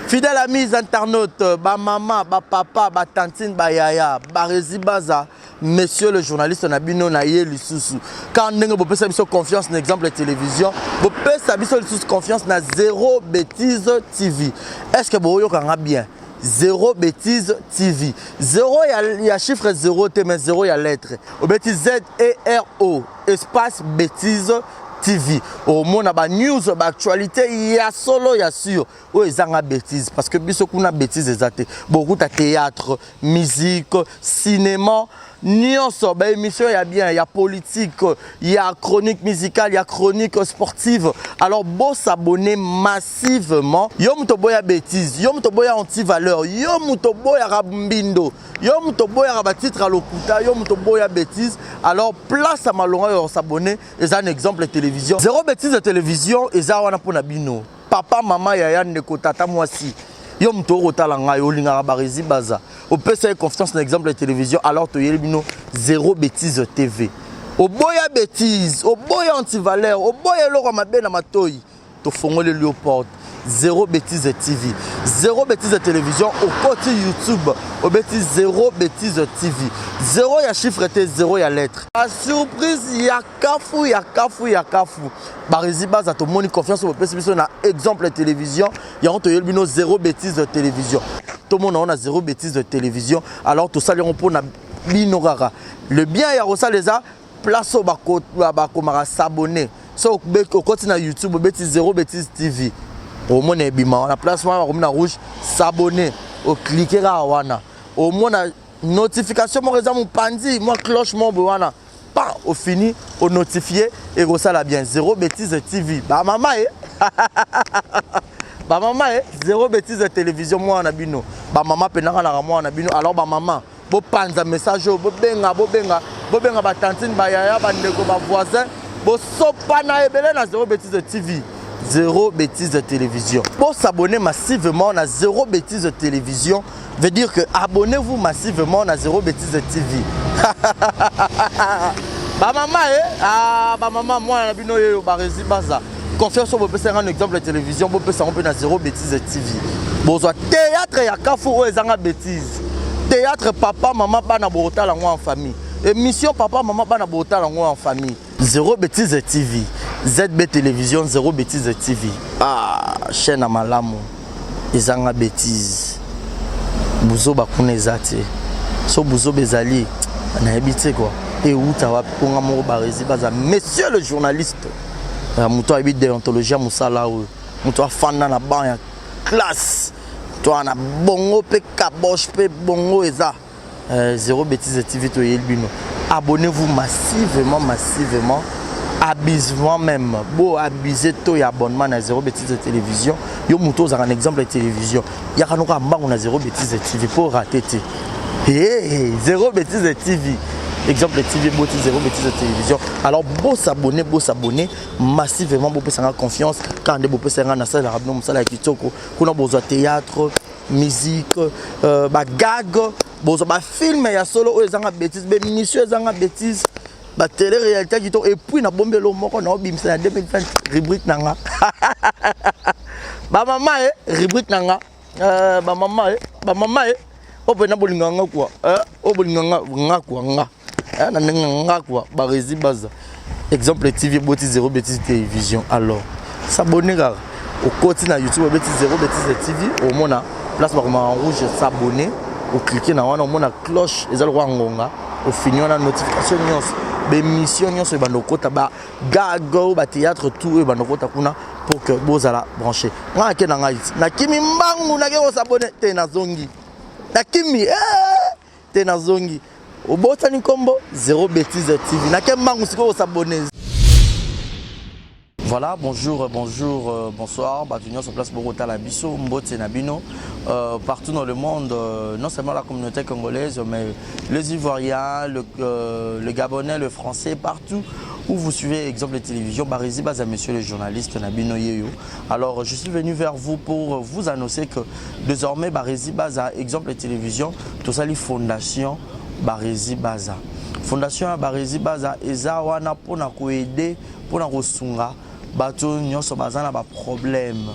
Fidèle amis internautes, ba maman, ba papa, ba tantine, ba yaya, Barési Baza, monsieur le journaliste Nabino Naye Lisusu. Quand vous pouvez savoir confiance dans l'exemple de télévision, vous pouvez savoir confiance dans Zéro Bêtise TV. Est-ce que vous avez bien? Zéro Bêtise TV. Zéro, il y a chiffre 0, mais 0, il y a lettre. Au bêtise Z-E-R-O, espace Bêtise TV. Au monde, il y a news, il y a actualité, il y a solo, il y a sûr. Oui, il y a bêtise. Parce que beaucoup de bêtises, beaucoup de théâtre, musique, cinéma. Nyonso, bah émission il y a bien, il y a politique, il y a chronique musicale, il y a chronique sportive. Alors bon s'abonner massivement. Yo mutoboya bêtise, yo mutoboya anti-valeur, yo mutoboya rabumbindo, yo mutoboya rabatitre à l'okuta, yo mutoboya bêtise. Alors place à malonga s'abonner, et c'est un exemple télé. télévision. Zéro bêtise de télévision, eza wana pona bino. Papa, maman, yaya, ndeko, tata, mwasi. Yo mto rotala nga yo lingara Barési Baza. Au PCA confiance l'exemple de télévision alors to yeli bino zéro bêtise TV. Au boya bêtise, au boya anti-valeur, au boya loro mabe na matoyi. To fongole lui aux portes. Zéro bêtise TV. Zéro bêtise de télévision au côté YouTube. Au bêtise zéro bêtise TV. Zéro ya chiffre T, zéro ya lettre. La surprise, ya kafu, ya kafu, ya kafu. Barési Baza, to moni confiance au PCA na exemple de télévision. Ya on to yeli bino zéro bêtise de télévision. Tout le monde a zéro bêtise de télévision. Alors tout ça, on peut binorara. Le bien, il y a aussi les place au bako s'abonner. So au continent YouTube, bêtise zéro bêtise TV. Au moins on la place on rouge s'abonner. Au cliquer là wana. Au moins notification mon réseau mon pandi, moi cloche mon wana. Pas au fini, au notifier et ça la bien zéro bêtise TV. Bah maman Ba maman zéro bêtise de télévision moi en abino. Ba maman penanga na moi en abino. Alors ba maman bo panza message bo benga ba tantine ba yaya ba ndeko ba voisin bo sopa na ebele na zéro bêtise de TV. Zéro bêtise de télévision. Pour s'abonner massivement à zéro bêtise de télévision veut dire que abonnez-vous massivement à zéro bêtise de TV. Ba maman ba maman moi en abino yo Barési Baza. Confiance au peut un exemple de télévision, on peut s'en à zéro bêtise de TV. Bon, théâtre et à Kafou, ils ont bêtise. Théâtre, papa, maman, bana borota la en famille. Émission, papa, maman, bana borota la en famille. Zéro bêtise de TV. ZB télévision, zéro bêtise de TV. Ah, chaîne à malamu. Ils ont bêtise. Bouzo bakune zate. So bouzo bezali. On a habité quoi. Et où tu vas pour un Barési Baza. Monsieur le journaliste. Mouto habite déontologie musala ou mouto fan na ban ya classe toi na bongo pe kabosh pe bongo eza zéro bêtise de TV to yelbino. Abonnez-vous massivement abusement même beau abuser to ya abonnement na zéro bêtise de télévision yo mouto za un exemple de télévision ya kanoka mbango na zéro bêtise de TV pour rater zéro bêtise de TV. Exemple de TV, zéro bêtise de télévision. Alors, beau s'abonner massivement, beau faire confiance. Quand on peut faire un salle, on a besoin de théâtre, musique, gag, film, il y a solo, ils ont bêtises, mais minutieux, ils ont bêtises. Télé-réalité qui et puis on a bombé l'eau, on a bim, c'est 2020 rubrique nanga. Ba maman rubrique nanga. Ba maman on peut na bolinganga quoi. O bolinganga quoi nga. Na nga quoi. Barési Baza. Exemple TV boti zéro bêtise télévision. Alors s'abonner gars. Au côté na YouTube bêtise zéro bêtise TV. Au mona place par en rouge s'abonner. Au cliquer na wana au mona cloche ezal roi ngonga. Au fini on a notification nyonso. Bémission nyonso bandokota ba gago ba théâtre tout et bandokota kuna pour que bozala brancher. Nga ke na ngai. Na kimi mbangu na ke s'abonner te na zongi. Nakimi tena zongi obotani kombo zéro bêtise de TV nakembangu siko s'abonner. Voilà, bonjour, bonsoir, bienvenue sur place Bogota la Bisso, Mbote Nabino, partout dans le monde, non seulement la communauté congolaise, mais les Ivoiriens, le Gabonais, le Français, partout où vous suivez exemple de télévision, Barési Baza, monsieur le journaliste Nabino Yeyo. Alors, je suis venu vers vous pour vous annoncer que désormais Barési Baza, exemple de télévision, tout ça les fondations Barési Baza. Fondation Barési Baza, eza wana pona koede, pona kosunga. Bato nyonso bazana ba problème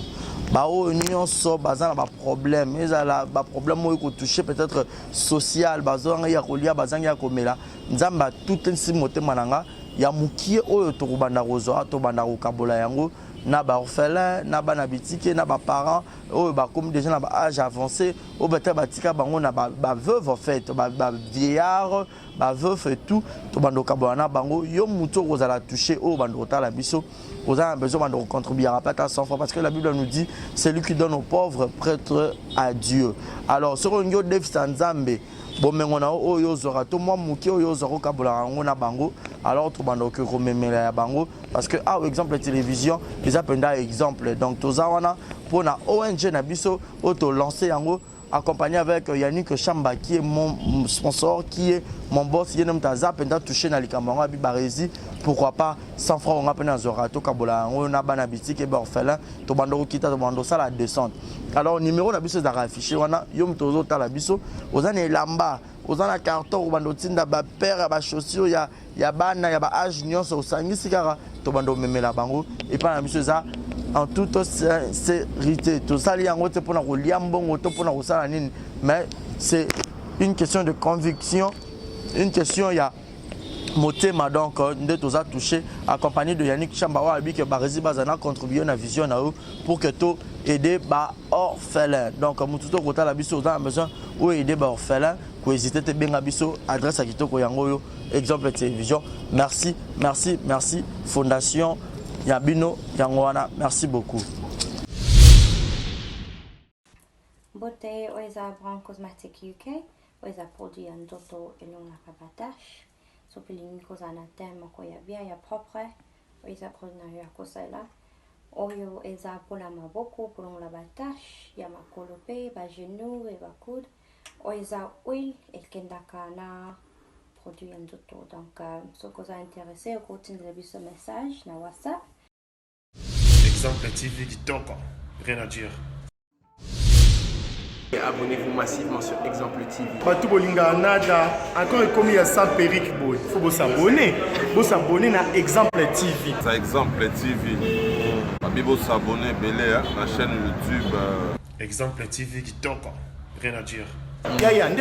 bao nyonso bazana ba problème ezala ba problème oyo ko toucher peut-être social bazanga ya kolia bazanga ya komela nzamba tout nsi motema nanga ya mukie oyo to kubanda kozo to banda ko kabola yango na ba orphelin na ba na bitike na ba parents oyo ba comme déjà na ba âge avancé o beta batika bango na ba veuve en fait ba vieillard ba veuve et tout to banda ko kabola na bango yo muto kozala toucher o banda ko tala biso. Vous avez besoin de contribuer à pas à 100 fois parce que la Bible nous dit c'est lui qui donne aux pauvres prêtre à Dieu. Alors sur un Dev Sanzambe bomengo na oyo ozora to mwa muke oyo ozora kabola yango na bango alors to bando ke komemela ya bango parce que exemple télévision les appenda exemple donc toza wana pour na ONG na biso auto lancer yango accompagné avec Yannick Chamba qui est mon sponsor, qui est mon boss, qui est notre zapenda touché dans les camarades abi Barési, pourquoi pas 100 francs on a peine à Zorato Kabola, on a banabiti qui est orphelin, to bando kita to bando ça la descente. Alors numéro na biso za affiché wana yom tozo ta la biso, ozana lamba, ozana carton ou bando tinda ba père ba chaussures ya bana ya ba âge nyonso osangisi kara to bando memela bango et pas na biso za en toute sincérité. Tout ça, mais c'est une question de conviction, une question, il y a motema donc de tous a touché accompagné de Yannick Chambawa abi que Barési Bazana contribué à la vision pour que tout aider ba orphelin. Donc mututo kota la biso on a besoin ou aider ba orphelin ko hésiter te benga biso adresse à kitoko yango exemple télévision. Merci Fondation Yabino Yangwana, merci beaucoup. Beauté oiza Brand Cosmetic UK, oiza produit en toto et non la cabatache. Sopiling kozana tema ko ya bien ya propre, oiza produit na ya kosela. Oyo eza pour la maboko pour la batache, ya makolope, ba genou et ba coude. Oiza oil et kendaka na produit en toto. Donc ce que vous intéressé, vous continuez de ce message na WhatsApp. Exemple TV Kitoko, rien à dire. Abonnez-vous massivement sur Exemple TV. Batou Bolinga Nada, encore comme il y a 100 périques, il faut vous s'abonner. Vous s'abonner à Exemple TV. C'est Exemple TV. Vous s'abonner à la chaîne YouTube. Exemple TV Kitoko, rien à dire. Il y a un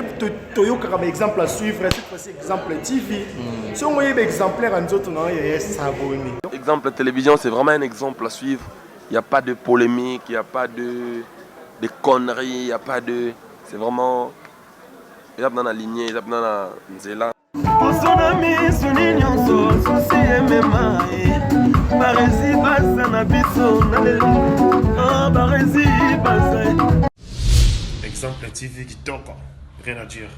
exemple à suivre, cette fois-ci Exemple TV. Si on voit exemplaire en autres, il y a s'abonner. Exemple télévision, c'est vraiment un exemple à suivre. Il n'y a pas de polémique, il n'y a pas de conneries, il n'y a pas de... C'est vraiment... Il y a dans la lignée, il y a dans la nzela. Exemple TV Kitoko, rien à dire.